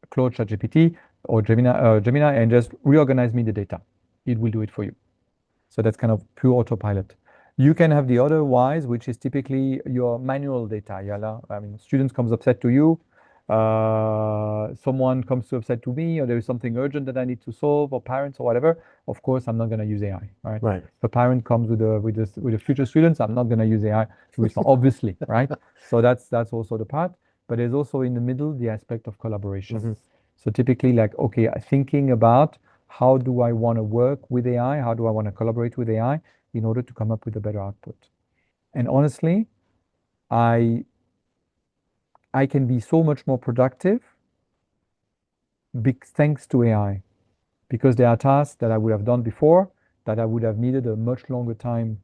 [SPEAKER 2] Claude ChatGPT or Gemini and just reorganize me the data. It will do it for you. So that's kind of pure autopilot. You can have the other wise, which is typically your manual data, Yala. I mean, students comes upset to you, someone comes to upset to me, or there is something urgent that I need to solve, or parents or whatever. Of course, I'm not going to use AI, right?
[SPEAKER 1] Right.
[SPEAKER 2] If a parent comes with the future students, I'm not going to use AI to respond, obviously, right? So that's also the part. But there's also in the middle the aspect of collaboration.
[SPEAKER 1] Hmm.
[SPEAKER 2] So typically, like, okay, thinking about how do I want to work with AI? How do I want to collaborate with AI in order to come up with a better output? And honestly, I can be so much more productive thanks to AI, because there are tasks that I would have done before that I would have needed a much longer time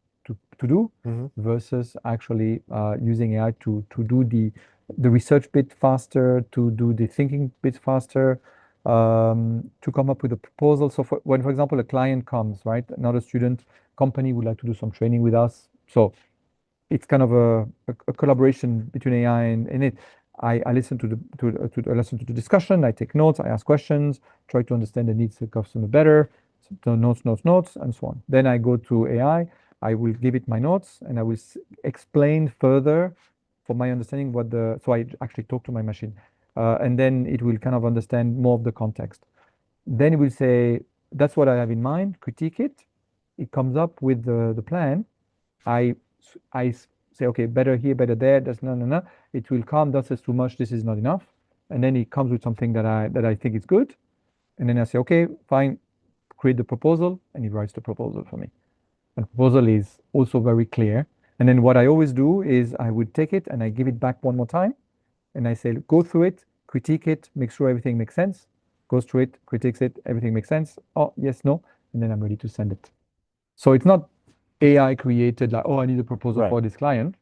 [SPEAKER 2] to do versus actually using AI to do the research bit faster, to do the thinking bit faster, to come up with a proposal. So when, for example, a client comes, right, another student company would like to do some training with us. So it's kind of a collaboration between AI and it. I listen to the discussion. I take notes. I ask questions. Try to understand the needs of the customer better. So notes, and so on. Then I go to AI. I will give it my notes, and I will explain further for my understanding what the. So I actually talk to my machine, and then it will kind of understand more of the context. Then it will say, "That's what I have in mind." Critique it. It comes up with the plan. I say, okay, better here, better there. That's no. It will come. That says too much. This is not enough. And then it comes with something that I think is good. And then I say, okay, fine, create the proposal, and it writes the proposal for me. And proposal is also very clear. And then what I always do is I would take it and I give it back one more time, and I say, go through it, critique it, make sure everything makes sense. Goes through it, critiques it, everything makes sense. Oh, yes, no, and then I'm ready to send it. So it's not AI created like, oh, I need a proposal for this client.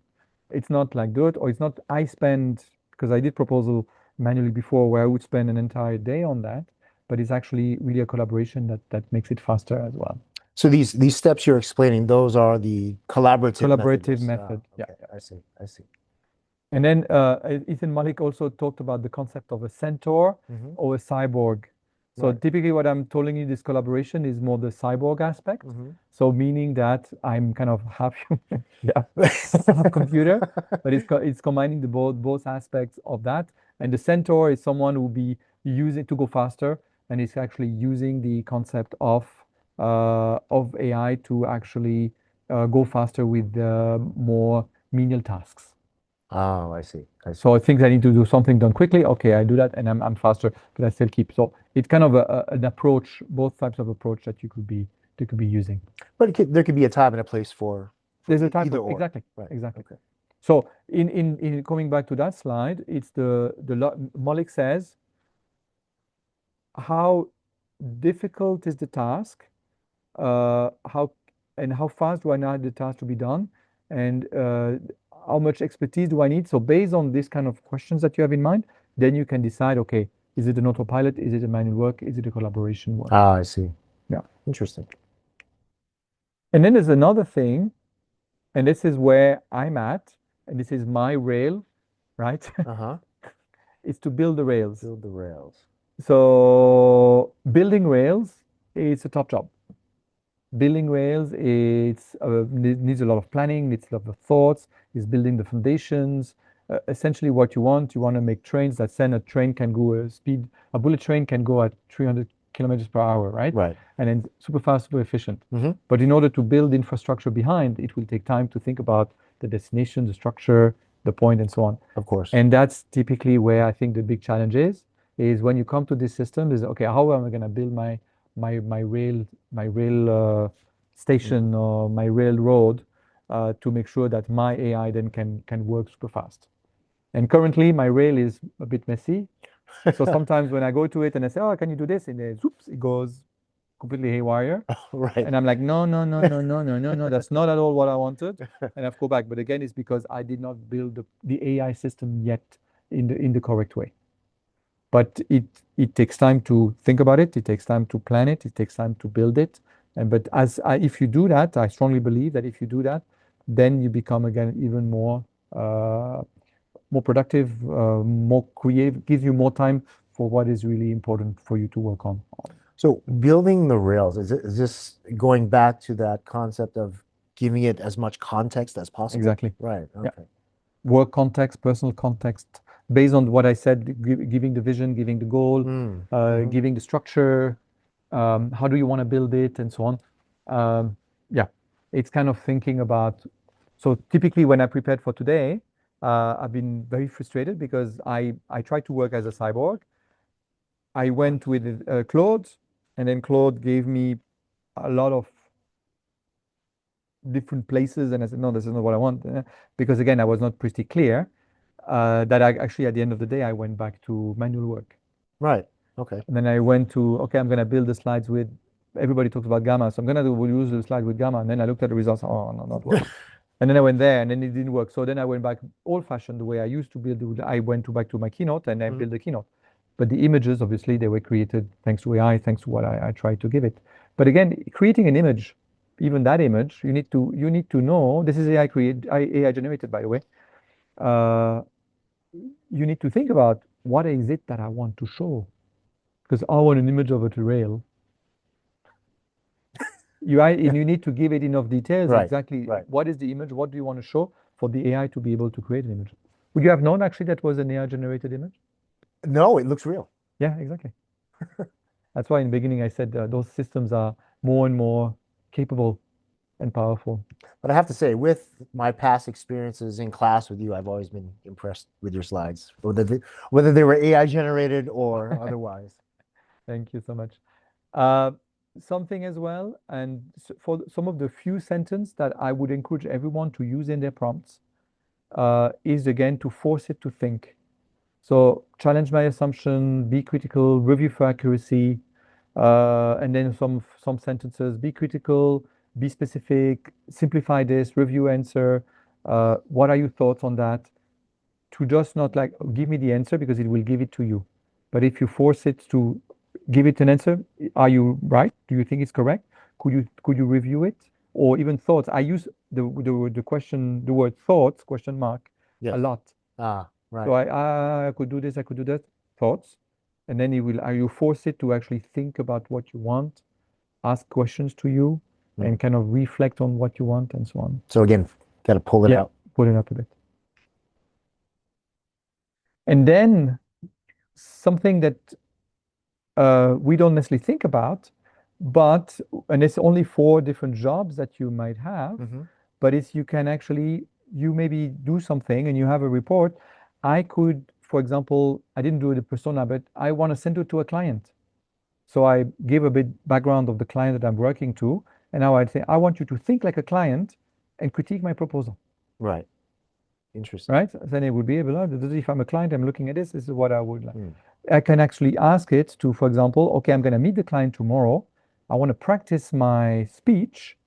[SPEAKER 2] It's not like that, or it's not I spend, because I did proposal manually before where I would spend an entire day on that, but it's actually really a collaboration that makes it faster as well.
[SPEAKER 1] So these steps you're explaining, those are the
[SPEAKER 2] Collaborative
[SPEAKER 1] methods.
[SPEAKER 2] method, yeah.
[SPEAKER 1] Okay, I see.
[SPEAKER 2] And then Ethan Malik also talked about the concept of a centaur or a cyborg. So
[SPEAKER 1] Right.
[SPEAKER 2] typically what I'm telling you, this collaboration is more the cyborg aspect. So meaning that I'm kind of half human, half computer, but it's combining the both aspects of that. And the centaur is someone who will be using to go faster, and it's actually using the concept of AI to actually go faster with more menial tasks.
[SPEAKER 1] Oh, I see.
[SPEAKER 2] So I think I need to do something done quickly. Okay, I do that, and I'm faster, but I still keep. So it's kind of an approach, both types of approach that you could be using.
[SPEAKER 1] But there could be a time and a place for
[SPEAKER 2] There's a type
[SPEAKER 1] either
[SPEAKER 2] of
[SPEAKER 1] or.
[SPEAKER 2] exactly,
[SPEAKER 1] Right.
[SPEAKER 2] exactly.
[SPEAKER 1] Okay.
[SPEAKER 2] So in coming back to that slide, it's Malik says, how difficult is the task? How fast do I need the task to be done? And how much expertise do I need? So based on this kind of questions that you have in mind, then you can decide, okay, is it an autopilot? Is it a manual work? Is it a collaboration work?
[SPEAKER 1] Ah, I see.
[SPEAKER 2] Yeah.
[SPEAKER 1] Interesting.
[SPEAKER 2] And then there's another thing, and this is where I'm at, and this is my rail, right?
[SPEAKER 1] Uh-huh.
[SPEAKER 2] Is to build the rails.
[SPEAKER 1] Build the rails.
[SPEAKER 2] So building rails is a top job. Building rails, needs a lot of planning, needs a lot of thoughts, is building the foundations. Essentially what you want to make trains that send a bullet train can go at 300 kilometers per hour, right?
[SPEAKER 1] Right.
[SPEAKER 2] And then super fast, super efficient. But in order to build infrastructure behind, it will take time to think about the destination, the structure, the point, and so on.
[SPEAKER 1] Of course.
[SPEAKER 2] And that's typically where I think the big challenge is when you come to this system is, okay, how am I going to build my rail station or my railroad to make sure that my AI then can work super fast. And currently my rail is a bit messy. So sometimes when I go to it and I say, oh, can you do this? And then it goes completely haywire.
[SPEAKER 1] Right.
[SPEAKER 2] And I'm like, no, that's not at all what I wanted. And I have to go back. But again, it's because I did not build the AI system yet in the correct way. But it takes time to think about it. It takes time to plan it. It takes time to build it. But if you do that, I strongly believe that if you do that, then you become again even more productive, more creative, gives you more time for what is really important for you to work on.
[SPEAKER 1] So building the rails, is this going back to that concept of giving it as much context as possible?
[SPEAKER 2] Exactly.
[SPEAKER 1] Right.
[SPEAKER 2] Yeah.
[SPEAKER 1] Okay.
[SPEAKER 2] Work context, personal context, based on what I said, giving the vision, giving the goal, giving the structure, how do you want to build it, and so on. Yeah, it's kind of thinking about. So typically, when I prepared for today, I've been very frustrated because I tried to work as a cyborg. I went with Claude, and then Claude gave me a lot of different places. And I said, no, this is not what I want. Because again, I was not pretty clear that I actually, at the end of the day, I went back to manual work.
[SPEAKER 1] Right. Okay.
[SPEAKER 2] And then I went to, okay, I'm going to build the slides with, everybody talks about Gamma. So I'm going to use the slide with Gamma. And then I looked at the results. Oh, no, not working. And then I went there and then it didn't work. So then I went back old fashioned the way I used to build. I went back to my Keynote and I built the Keynote. But the images, obviously, they were created thanks to AI, thanks to what I tried to give it. But again, creating an image, even that image, you need to know, this is AI generated, by the way. You need to think about what is it that I want to show? Because I want an image of a rail. And you need to give it enough details
[SPEAKER 1] Right,
[SPEAKER 2] exactly
[SPEAKER 1] right.
[SPEAKER 2] what is the image, what do you want to show for the AI to be able to create an image. Would you have known actually that was an AI generated image?
[SPEAKER 1] No, it looks real.
[SPEAKER 2] Yeah, exactly. That's why in the beginning I said those systems are more and more capable and powerful.
[SPEAKER 1] But I have to say, with my past experiences in class with you, I've always been impressed with your slides, whether they were AI generated or otherwise.
[SPEAKER 2] Thank you so much. Uh, Something as well, and for some of the few sentences that I would encourage everyone to use in their prompts is again to force it to think. So challenge my assumption, be critical, review for accuracy, and then some sentences, be critical, be specific, simplify this, review answer. What are your thoughts on that? To just not like give me the answer because it will give it to you. But if you force it to give it an answer, are you right? Do you think it's correct? Could you review it? Or even thoughts. I use the word thoughts, question mark, a
[SPEAKER 1] Yes.
[SPEAKER 2] lot.
[SPEAKER 1] Ah,
[SPEAKER 2] So
[SPEAKER 1] right.
[SPEAKER 2] I could do this, I could do that, thoughts. And then you force it to actually think about what you want, ask questions to you, and kind of reflect on what you want and so on.
[SPEAKER 1] So again, got to pull it
[SPEAKER 2] Yeah,
[SPEAKER 1] out.
[SPEAKER 2] pull it up a bit. And then something that we don't necessarily think about, and it's only 4 different jobs that you might have, but it's you maybe do something and you have a report. I could, for example, I didn't do the persona, but I want to send it to a client. So I give a bit background of the client that I'm working to, and now I'd say, I want you to think like a client and critique my proposal.
[SPEAKER 1] Right. Interesting.
[SPEAKER 2] Right? Then it would be able to, if I'm a client, I'm looking at this is what I would like. I can actually ask it to, for example, okay, I'm going to meet the client tomorrow. I want to practice my speech.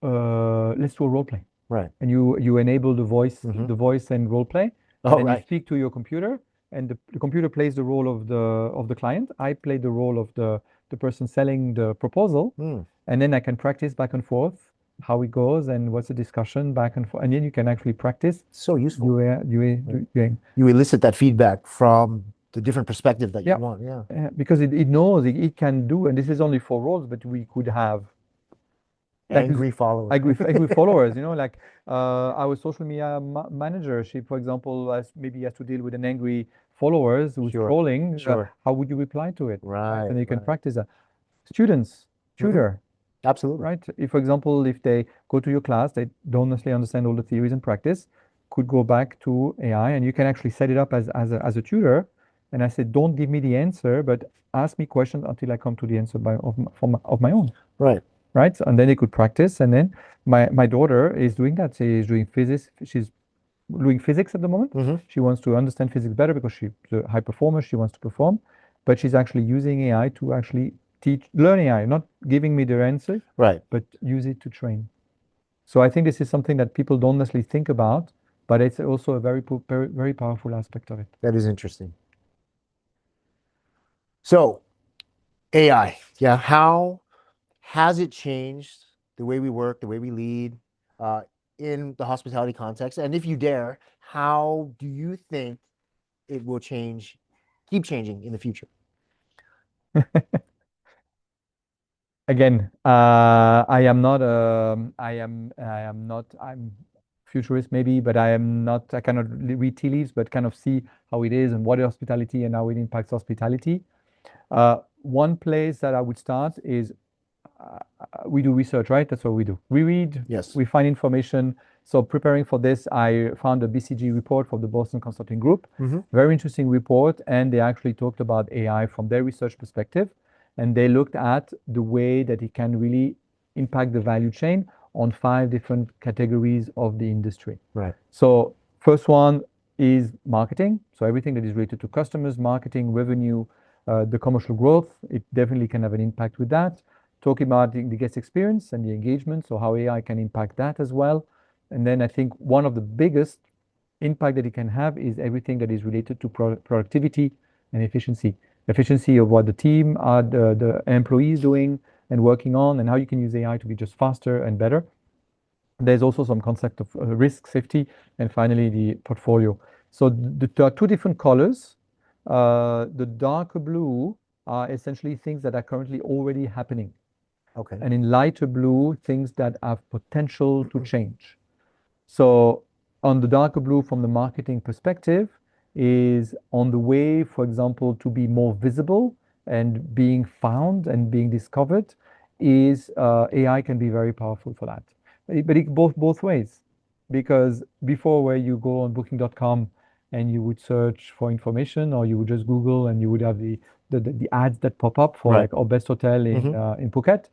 [SPEAKER 2] Let's do a role play.
[SPEAKER 1] Right.
[SPEAKER 2] And you enable the voice and role play. And
[SPEAKER 1] Oh,
[SPEAKER 2] then you
[SPEAKER 1] right.
[SPEAKER 2] speak to your computer, and the computer plays the role of the client. I play the role of the person selling the proposal. And then I can practice back and forth how it goes and what's the discussion back and forth. And then you can actually practice.
[SPEAKER 1] So useful. You elicit that feedback from the different perspective that you want. Yeah.
[SPEAKER 2] Because it knows it can do, and this is only 4 roles, but we could have
[SPEAKER 1] Angry followers.
[SPEAKER 2] angry followers, like our social media manager, she, for example, maybe has to deal with an angry followers who's trolling.
[SPEAKER 1] Sure.
[SPEAKER 2] How would you reply to it?
[SPEAKER 1] Right.
[SPEAKER 2] And you can practice that. Students, tutor,
[SPEAKER 1] Absolutely.
[SPEAKER 2] right? If, for example, if they go to your class, they don't necessarily understand all the theories and practice, could go back to AI, and you can actually set it up as a tutor. And I said, don't give me the answer, but ask me questions until I come to the answer of my own.
[SPEAKER 1] Right.
[SPEAKER 2] Right? And then they could practice. And then my daughter is doing that. She's doing physics. She's doing physics at the moment. She wants to understand physics better because she's a high performer. She wants to perform, but she's actually using AI to actually learn AI, not giving me the answer,
[SPEAKER 1] Right.
[SPEAKER 2] but use it to train. So I think this is something that people don't necessarily think about, but it's also a very, very powerful aspect of it.
[SPEAKER 1] That is interesting. So AI, yeah, how has it changed the way we work, the way we lead in the hospitality context? And if you dare, how do you think it will keep changing in the future?
[SPEAKER 2] Again, I'm futurist maybe, but I cannot read tea leaves, but kind of see how it is and what is hospitality and how it impacts hospitality. One place that I would start is we do research, right? That's what we do. We read, we find information. So preparing for this, I found a BCG report from the Boston Consulting Group. Very interesting report. And they actually talked about AI from their research perspective. And they looked at the way that it can really impact the value chain on 5 different categories of the industry.
[SPEAKER 1] Right.
[SPEAKER 2] So first one is marketing. So everything that is related to customers, marketing, revenue, the commercial growth, it definitely can have an impact with that. Talking about the guest experience and the engagement, so how AI can impact that as well. And then I think one of the biggest impact that it can have is everything that is related to productivity and efficiency. Efficiency of what the team are, the employees doing and working on, and how you can use AI to be just faster and better. There's also some concept of risk, safety, and finally the portfolio. So there are 2 different colors. The darker blue are essentially things that are currently already happening.
[SPEAKER 1] Okay.
[SPEAKER 2] And in lighter blue, things that have potential to change. So on the darker blue from the marketing perspective is on the way, for example, to be more visible and being found and being discovered is AI can be very powerful for that. But it both ways, because before where you go on booking.com and you would search for information or you would just Google and you would have the ads that pop up for
[SPEAKER 1] Right.
[SPEAKER 2] like our best hotel in Phuket.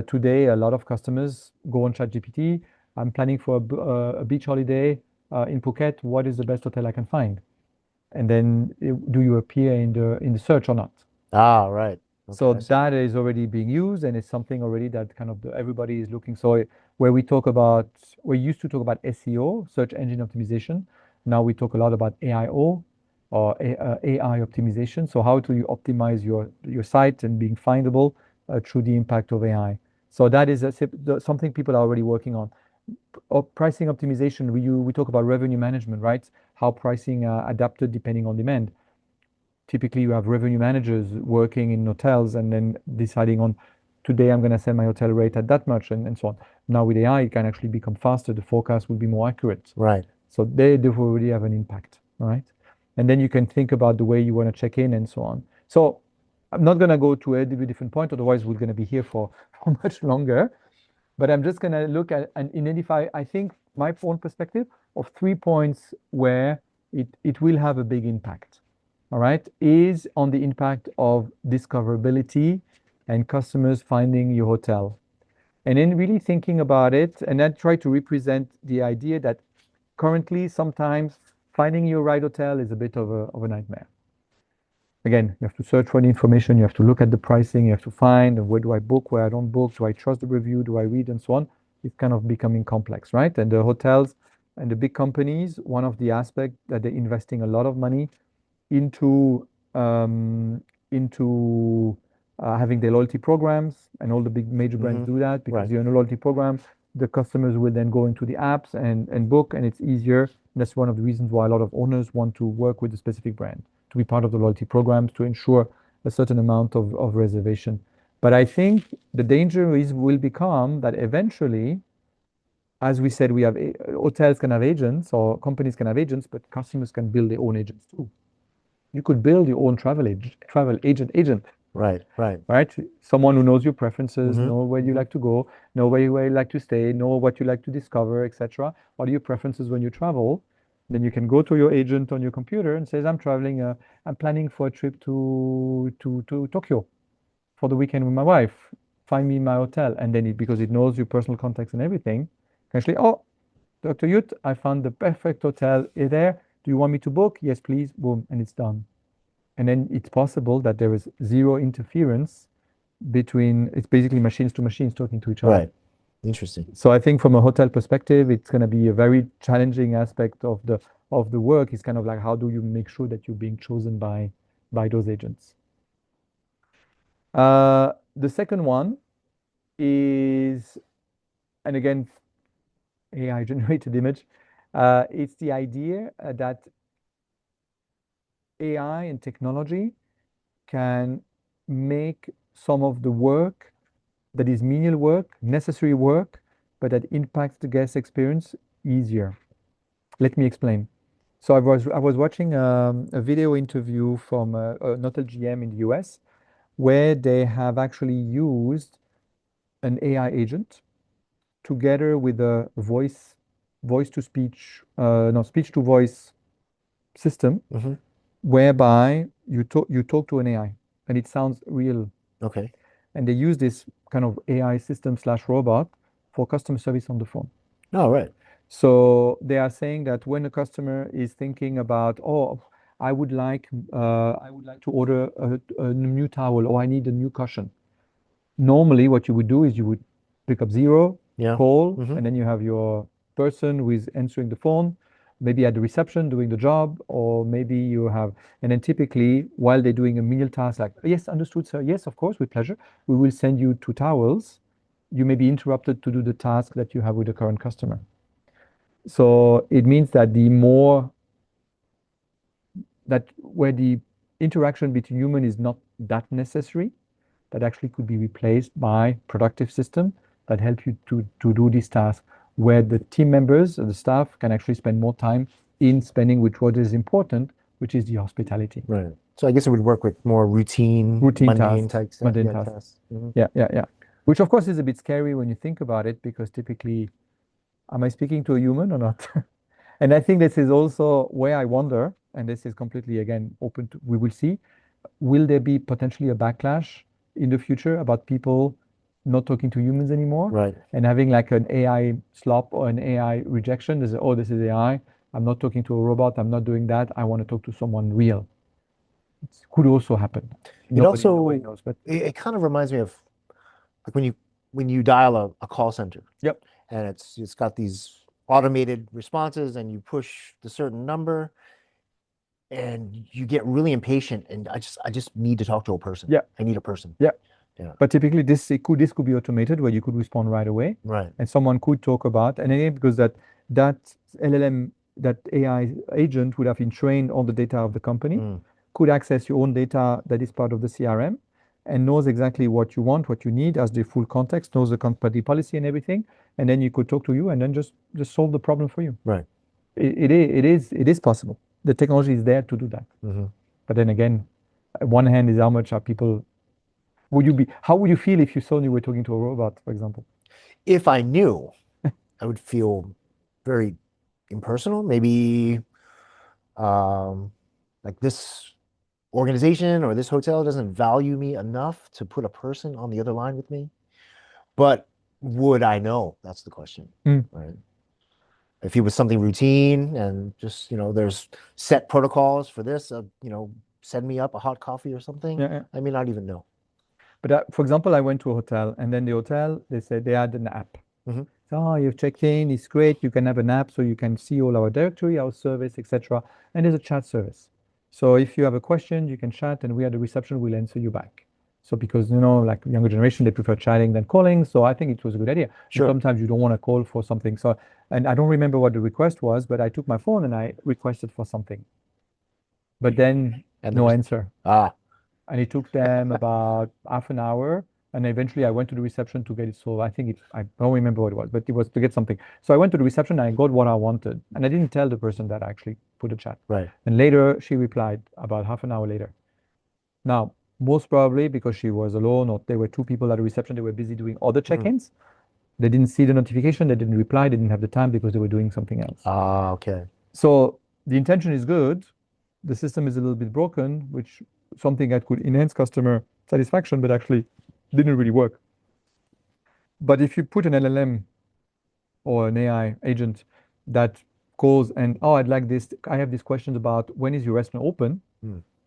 [SPEAKER 2] Today, a lot of customers go on ChatGPT. I'm planning for a beach holiday in Phuket. What is the best hotel I can find? And then do you appear in the search or not?
[SPEAKER 1] Ah, right.
[SPEAKER 2] So
[SPEAKER 1] Okay, I see.
[SPEAKER 2] that is already being used, and it's something already that kind of everybody is looking. So where we talk about, we used to talk about SEO, search engine optimization. Now we talk a lot about AIO or AI optimization. So how do you optimize your site and being findable through the impact of AI? So that is something people are already working on. Pricing optimization, we talk about revenue management, right? How pricing adapted depending on demand. Typically, you have revenue managers working in hotels and then deciding on today I'm going to sell my hotel rate at that much and so on. Now with AI, it can actually become faster. The forecast will be more accurate.
[SPEAKER 1] Right.
[SPEAKER 2] So they do already have an impact, right? And then you can think about the way you want to check in and so on. So I'm not going to go to every different point, otherwise we're going to be here for much longer. But I'm just going to look at and identify, I think, my own perspective of 3 points where it will have a big impact. All right, is on the impact of discoverability and customers finding your hotel. And then really thinking about it, and then try to represent the idea that currently sometimes finding your right hotel is a bit of a nightmare. Again, you have to search for the information, you have to look at the pricing, you have to find where do I book, where I don't book, do I trust the review, do I read, and so on. It's kind of becoming complex, right? And the hotels and the big companies, one of the aspects that they're investing a lot of money into having their loyalty programs, and all the big major brands do that because
[SPEAKER 1] Right.
[SPEAKER 2] you're in a loyalty program. The customers will then go into the apps and book, and it's easier. That's one of the reasons why a lot of owners want to work with a specific brand to be part of the loyalty programs to ensure a certain amount of reservation. But I think the danger will become that eventually, as we said, we have hotels can have agents or companies can have agents, but customers can build their own agents too. You could build your own travel agent,
[SPEAKER 1] Right. Right.
[SPEAKER 2] right? Someone who knows your preferences,
[SPEAKER 1] Mm-hmm.
[SPEAKER 2] know where you like to go, know where you like to stay, know what you like to discover, etc. What are your preferences when you travel? Then you can go to your agent on your computer and says, I'm planning for a trip to Tokyo for the weekend with my wife. Find me my hotel. And then because it knows your personal contacts and everything, can actually, oh, Dr. Yut, I found the perfect hotel there. Do you want me to book? Yes, please. Boom, and it's done. And then it's possible that there is zero interference between, it's basically machines to machines talking to each other.
[SPEAKER 1] Right. Interesting.
[SPEAKER 2] So I think from a hotel perspective, it's going to be a very challenging aspect of the work. It's kind of like how do you make sure that you're being chosen by those agents. The second one is, and again, AI generated image. It's the idea that AI and technology can make some of the work that is menial work, necessary work, but that impacts the guest experience easier. Let me explain. So I was watching a video interview from an hotel GM in the US where they have actually used an AI agent together with a voice to speech, no, speech to voice system, whereby you talk to an AI and it sounds real.
[SPEAKER 1] Okay.
[SPEAKER 2] and they use this kind of AI system slash robot for customer service on the phone.
[SPEAKER 1] Oh, right.
[SPEAKER 2] So they are saying that when a customer is thinking about, oh, I would like to order a new towel, or I need a new cushion. Normally, what you would do is you would pick up zero,
[SPEAKER 1] Yeah.
[SPEAKER 2] call,
[SPEAKER 1] Mm-hmm.
[SPEAKER 2] and then you have your person who is answering the phone, maybe at the reception doing the job, or maybe you have, and then typically while they're doing a menial task, like, yes, understood, sir. Yes, of course, with pleasure. We will send you 2 towels. You may be interrupted to do the task that you have with the current customer. So it means that the more that where the interaction between human is not that necessary, that actually could be replaced by productive system that help you to do these tasks where the team members or the staff can actually spend more time in spending with what is important, which is the hospitality.
[SPEAKER 1] Right. So I guess it would work with more routine mundane
[SPEAKER 2] tasks, mundane tasks.
[SPEAKER 1] tasks. Mm-hmm.
[SPEAKER 2] Yeah. Which of course is a bit scary when you think about it, because typically, am I speaking to a human or not? And I think this is also where I wonder, and this is completely again open to, we will see, will there be potentially a backlash in the future about people not talking to humans anymore,
[SPEAKER 1] Right.
[SPEAKER 2] and having like an AI slop or an AI rejection? This is, oh, this is AI. I'm not talking to a robot. I'm not doing that. I want to talk to someone real. It could also happen. Nobody knows, but
[SPEAKER 1] it kind of reminds me of like when you dial a call center.
[SPEAKER 2] Yep.
[SPEAKER 1] And it's got these automated responses, and you push the certain number, and you get really impatient, and I just need to talk to a person.
[SPEAKER 2] Yeah.
[SPEAKER 1] I need a person.
[SPEAKER 2] Yeah.
[SPEAKER 1] Yeah.
[SPEAKER 2] But typically this could be automated where you could respond right away.
[SPEAKER 1] Right.
[SPEAKER 2] And someone could talk about, and again, because that LLM, that AI agent would have been trained on the data of the company, could access your own data that is part of the CRM, and knows exactly what you want, what you need, has the full context, knows the company policy and everything, and then you could talk to you and then just solve the problem for you.
[SPEAKER 1] Right.
[SPEAKER 2] It is possible. The technology is there to do that.
[SPEAKER 1] Mm-hmm.
[SPEAKER 2] But then again, one hand is how much are people, how would you feel if you saw you were talking to a robot, for example?
[SPEAKER 1] If I knew, I would feel very impersonal. Maybe like this organization or this hotel doesn't value me enough to put a person on the other line with me. But would I know? That's the question. Right. If it was something routine and just, there's set protocols for this, send me up a hot coffee or something,
[SPEAKER 2] Yeah.
[SPEAKER 1] I may not even know.
[SPEAKER 2] But for example, I went to a hotel, and then the hotel, they said they had an app.
[SPEAKER 1] Mm-hmm.
[SPEAKER 2] So, oh, you've checked in, it's great. You can have an app so you can see all our directory, our service, etc. And there's a chat service. So if you have a question, you can chat, and we at the reception will answer you back. So because, like younger generation, they prefer chatting than calling. So I think it was a good idea.
[SPEAKER 1] Sure.
[SPEAKER 2] And sometimes you don't want to call for something. So, and I don't remember what the request was, but I took my phone and I requested for something. But then no answer. And it took them about half an hour. And eventually I went to the reception to get it solved. I don't remember what it was, but it was to get something. So I went to the reception and I got what I wanted. And I didn't tell the person that I actually put a chat.
[SPEAKER 1] Right.
[SPEAKER 2] And later she replied about half an hour later. Now, most probably because she was alone, or there were 2 people at the reception, they were busy doing other check-ins. They didn't see the notification, they didn't reply, they didn't have the time because they were doing something else.
[SPEAKER 1] Okay.
[SPEAKER 2] So the intention is good. The system is a little bit broken, which something that could enhance customer satisfaction, but actually didn't really work. But if you put an LLM or an AI agent that calls and, oh, I'd like this, I have these questions about when is your restaurant open?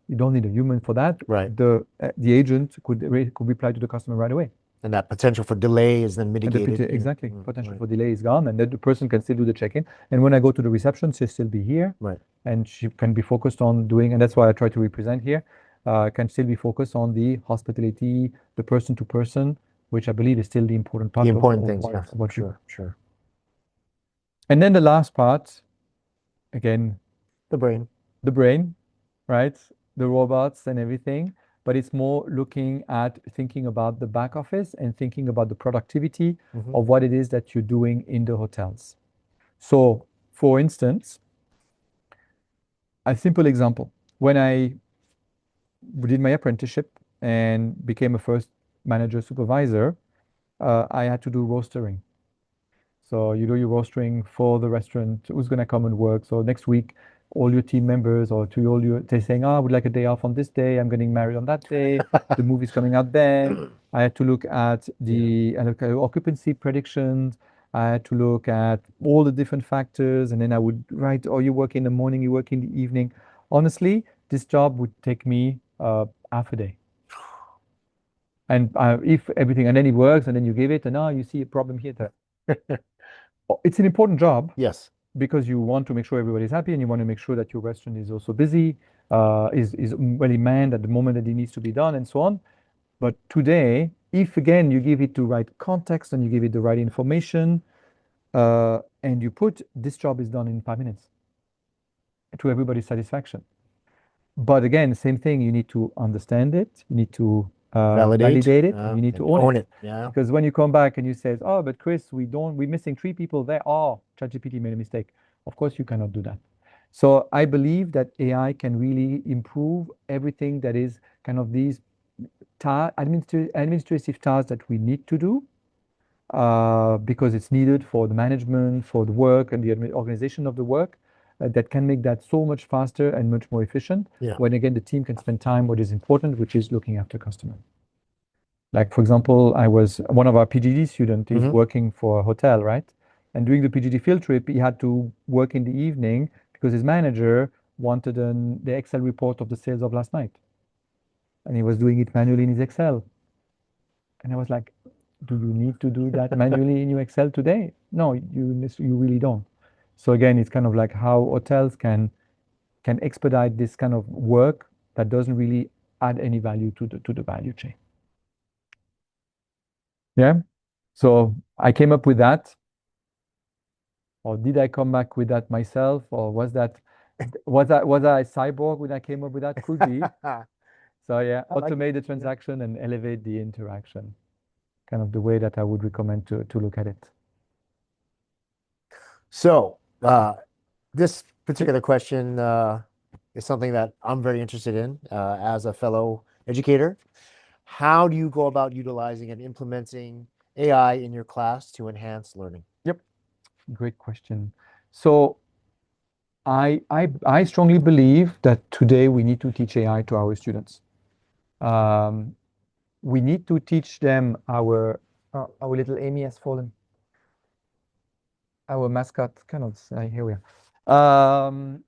[SPEAKER 2] You don't need a human for that.
[SPEAKER 1] Right.
[SPEAKER 2] The agent could reply to the customer right away.
[SPEAKER 1] And that potential for delay is then mitigated.
[SPEAKER 2] Exactly. Potential for delay is gone, and then the person can still do the check-in. And when I go to the reception, she'll still be here.
[SPEAKER 1] Right.
[SPEAKER 2] And she can be focused on doing, and that's why I try to represent here, can still be focused on the hospitality, the person to person, which I believe is still the important part.
[SPEAKER 1] The important things,
[SPEAKER 2] of what you.
[SPEAKER 1] Sure.
[SPEAKER 2] And then the last part, again,
[SPEAKER 1] The
[SPEAKER 2] brain, right? The robots and everything, but it's more looking at thinking about the back office and thinking about the productivity of what it is that you're doing in the hotels. So, for instance, a simple example, when I did my apprenticeship and became a first manager supervisor, I had to do rostering. So you do your rostering for the restaurant, who's going to come and work. So next week, all your team members or to all your, they're saying, oh, I would like a day off on this day. I'm getting married on that day. The movie's coming out then. I had to look at the occupancy predictions. I had to look at all the different factors, and then I would write, oh, you work in the morning, you work in the evening. Honestly, this job would take me half a day. And if everything, and then it works, and then you give it, and you see a problem here. It's an important job.
[SPEAKER 1] Yes.
[SPEAKER 2] Because you want to make sure everybody's happy and you want to make sure that your restaurant is also busy, is well manned at the moment that it needs to be done and so on. But today, if again you give it the right context and you give it the right information, and you put this job is done in 5 minutes to everybody's satisfaction. But again, same thing, you need to understand it, you need to validate it, and you need to own it.
[SPEAKER 1] Yeah.
[SPEAKER 2] Because when you come back and you say, oh, but Chris, we're missing 3 people there. Oh, ChatGPT made a mistake. Of course, you cannot do that. So I believe that AI can really improve everything that is kind of these administrative tasks that we need to do, because it's needed for the management, for the work and the organization of the work, that can make that so much faster and much more efficient.
[SPEAKER 1] Yeah.
[SPEAKER 2] When again, the team can spend time what is important, which is looking after customers. Like, for example, one of our PGD students is working for a hotel, right? And during the PGD field trip, he had to work in the evening because his manager wanted the Excel report of the sales of last night. And he was doing it manually in his Excel. And I was like, do you need to do that manually in your Excel today? No, you really don't. So again, it's kind of like how hotels can expedite this kind of work that doesn't really add any value to the value chain. Yeah. So I came up with that. Or did I come back with that myself? Or was I a cyborg when I came up with that? Could be. So yeah, automate the transaction and elevate the interaction. Kind of the way that I would recommend to look at it.
[SPEAKER 1] So this particular question is something that I'm very interested in as a fellow educator. How do you go about utilizing and implementing AI in your class to enhance learning?
[SPEAKER 2] Yep, great question. So I strongly believe that today we need to teach AI to our students. We need to teach them our little Amy has fallen. Our mascot cannot say, here we are.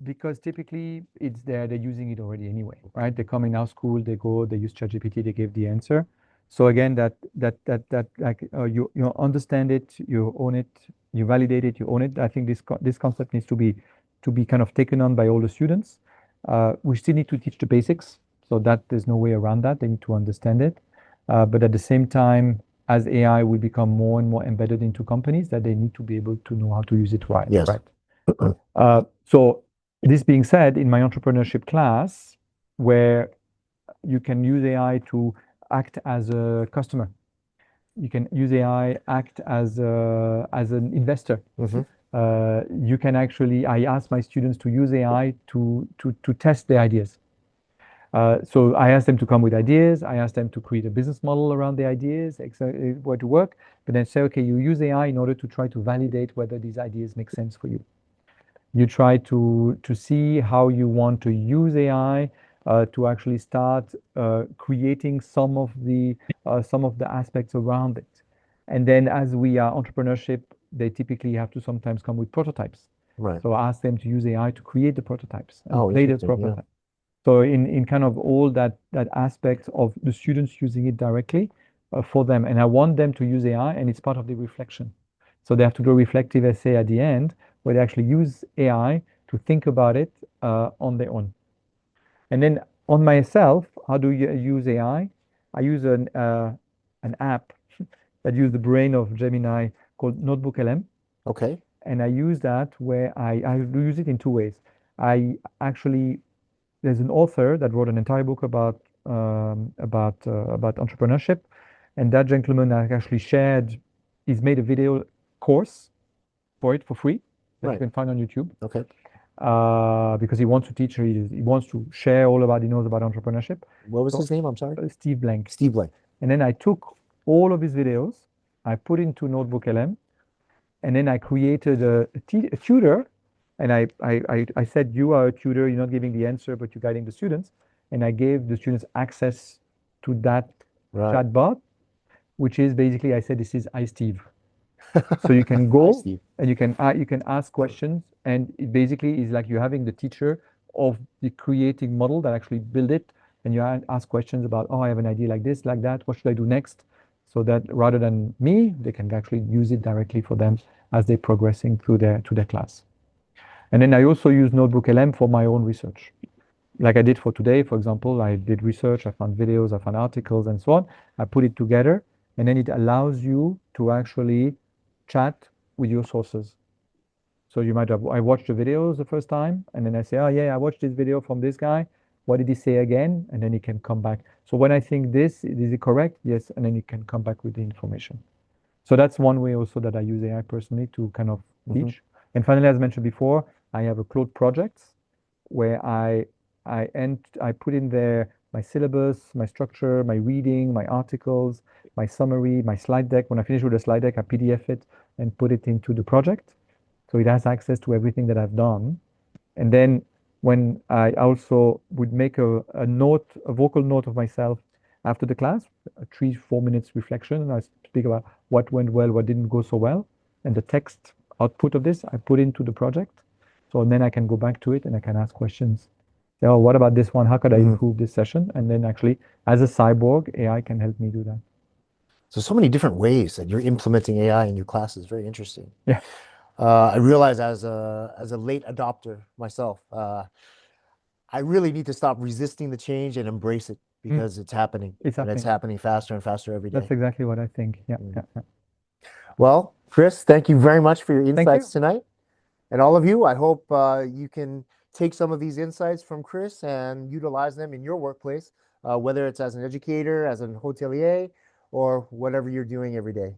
[SPEAKER 2] Because typically it's there, they're using it already anyway, right? They come in our school, they use ChatGPT, they give the answer. So again, that like you understand it, you own it, you validate it, you own it. I think this concept needs to be kind of taken on by all the students. We still need to teach the basics, so that there's no way around that. They need to understand it. But at the same time, as AI will become more and more embedded into companies, that they need to be able to know how to use it right.
[SPEAKER 1] Yes.
[SPEAKER 2] Right. So this being said, in my entrepreneurship class, where you can use AI to act as a customer, you can use AI act as an investor. You can actually, I ask my students to use AI to test their ideas. So I ask them to come with ideas. I ask them to create a business model around the ideas, where to work, but then say, okay, you use AI in order to try to validate whether these ideas make sense for you. You try to see how you want to use AI to actually start creating some of the aspects around it. And then as we are entrepreneurship, they typically have to sometimes come with prototypes.
[SPEAKER 1] Right.
[SPEAKER 2] So I ask them to use AI to create the prototypes and play the
[SPEAKER 1] interesting, yeah.
[SPEAKER 2] prototype. So in kind of all that aspect of the students using it directly for them. And I want them to use AI, and it's part of the reflection. So they have to do a reflective essay at the end where they actually use AI to think about it on their own. And then on myself, how do you use AI? I use an app that uses the brain of Gemini called Notebook LM.
[SPEAKER 1] Okay.
[SPEAKER 2] And I use that where I use it in 2 ways. There's an author that wrote an entire book about entrepreneurship, and that gentleman actually he's made a video course for it for free that you can find on YouTube.
[SPEAKER 1] Okay.
[SPEAKER 2] Because he wants to teach, he wants to share all about, he knows about entrepreneurship.
[SPEAKER 1] What was his name? I'm sorry.
[SPEAKER 2] Steve Blank.
[SPEAKER 1] Steve Blank.
[SPEAKER 2] And then I took all of his videos, I put into Notebook LM, And then I created a tutor, and I said, you are a tutor, you're not giving the answer, but you're guiding the students. And I gave the students access to that
[SPEAKER 1] Right.
[SPEAKER 2] chatbot, which is basically, I said, this is iSteve. So you can
[SPEAKER 1] Hi,
[SPEAKER 2] go
[SPEAKER 1] Steve.
[SPEAKER 2] and you can ask questions, and it basically is like you're having the teacher of the creating model that actually build it, and you ask questions about, oh, I have an idea like this, like that, what should I do next? So that rather than me, they can actually use it directly for them as they're progressing through their class. And then I also use Notebook LM for my own research. Like I did for today, for example, I did research, I found videos, I found articles and so on. I put it together, and then it allows you to actually chat with your sources. So you might have, I watched the videos the first time, and then I say, oh yeah, I watched this video from this guy. What did he say again? And then he can come back. So when I think this, is it correct? Yes. And then you can come back with the information. So that's one way also that I use AI personally to kind of teach. And finally, as mentioned before, I have a Claude projects where I put in there my syllabus, my structure, my reading, my articles, my summary, my slide deck. When I finish with the slide deck, I PDF it and put it into the project. So it has access to everything that I've done. And then when I also would make a note, a vocal note of myself after the class, a 3-4 minutes reflection, and I speak about what went well, what didn't go so well, and the text output of this I put into the project. So then I can go back to it and I can ask questions. Say, oh, what about this one? How could I improve this session? And then actually, as a cyborg, AI can help me do that.
[SPEAKER 1] So many different ways that you're implementing AI in your classes. Very interesting.
[SPEAKER 2] Yeah.
[SPEAKER 1] I realize as a late adopter myself, I really need to stop resisting the change and embrace it because it's happening.
[SPEAKER 2] It's
[SPEAKER 1] And it's
[SPEAKER 2] happening.
[SPEAKER 1] happening faster and faster every
[SPEAKER 2] That's
[SPEAKER 1] day.
[SPEAKER 2] exactly what I think. Yeah. Yeah.
[SPEAKER 1] Well, Chris, thank you very much for your
[SPEAKER 2] Thank you.
[SPEAKER 1] insights tonight. And all of you, I hope you can take some of these insights from Chris and utilize them in your workplace, whether it's as an educator, as an hotelier, or whatever you're doing every day.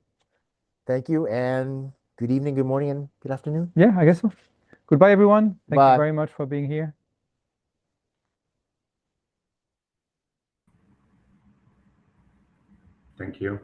[SPEAKER 1] Thank you, and good evening, good morning, and good afternoon.
[SPEAKER 2] Yeah, I guess so. Goodbye, everyone. Thank you
[SPEAKER 1] Bye.
[SPEAKER 2] very much for being here.
[SPEAKER 3] Thank you.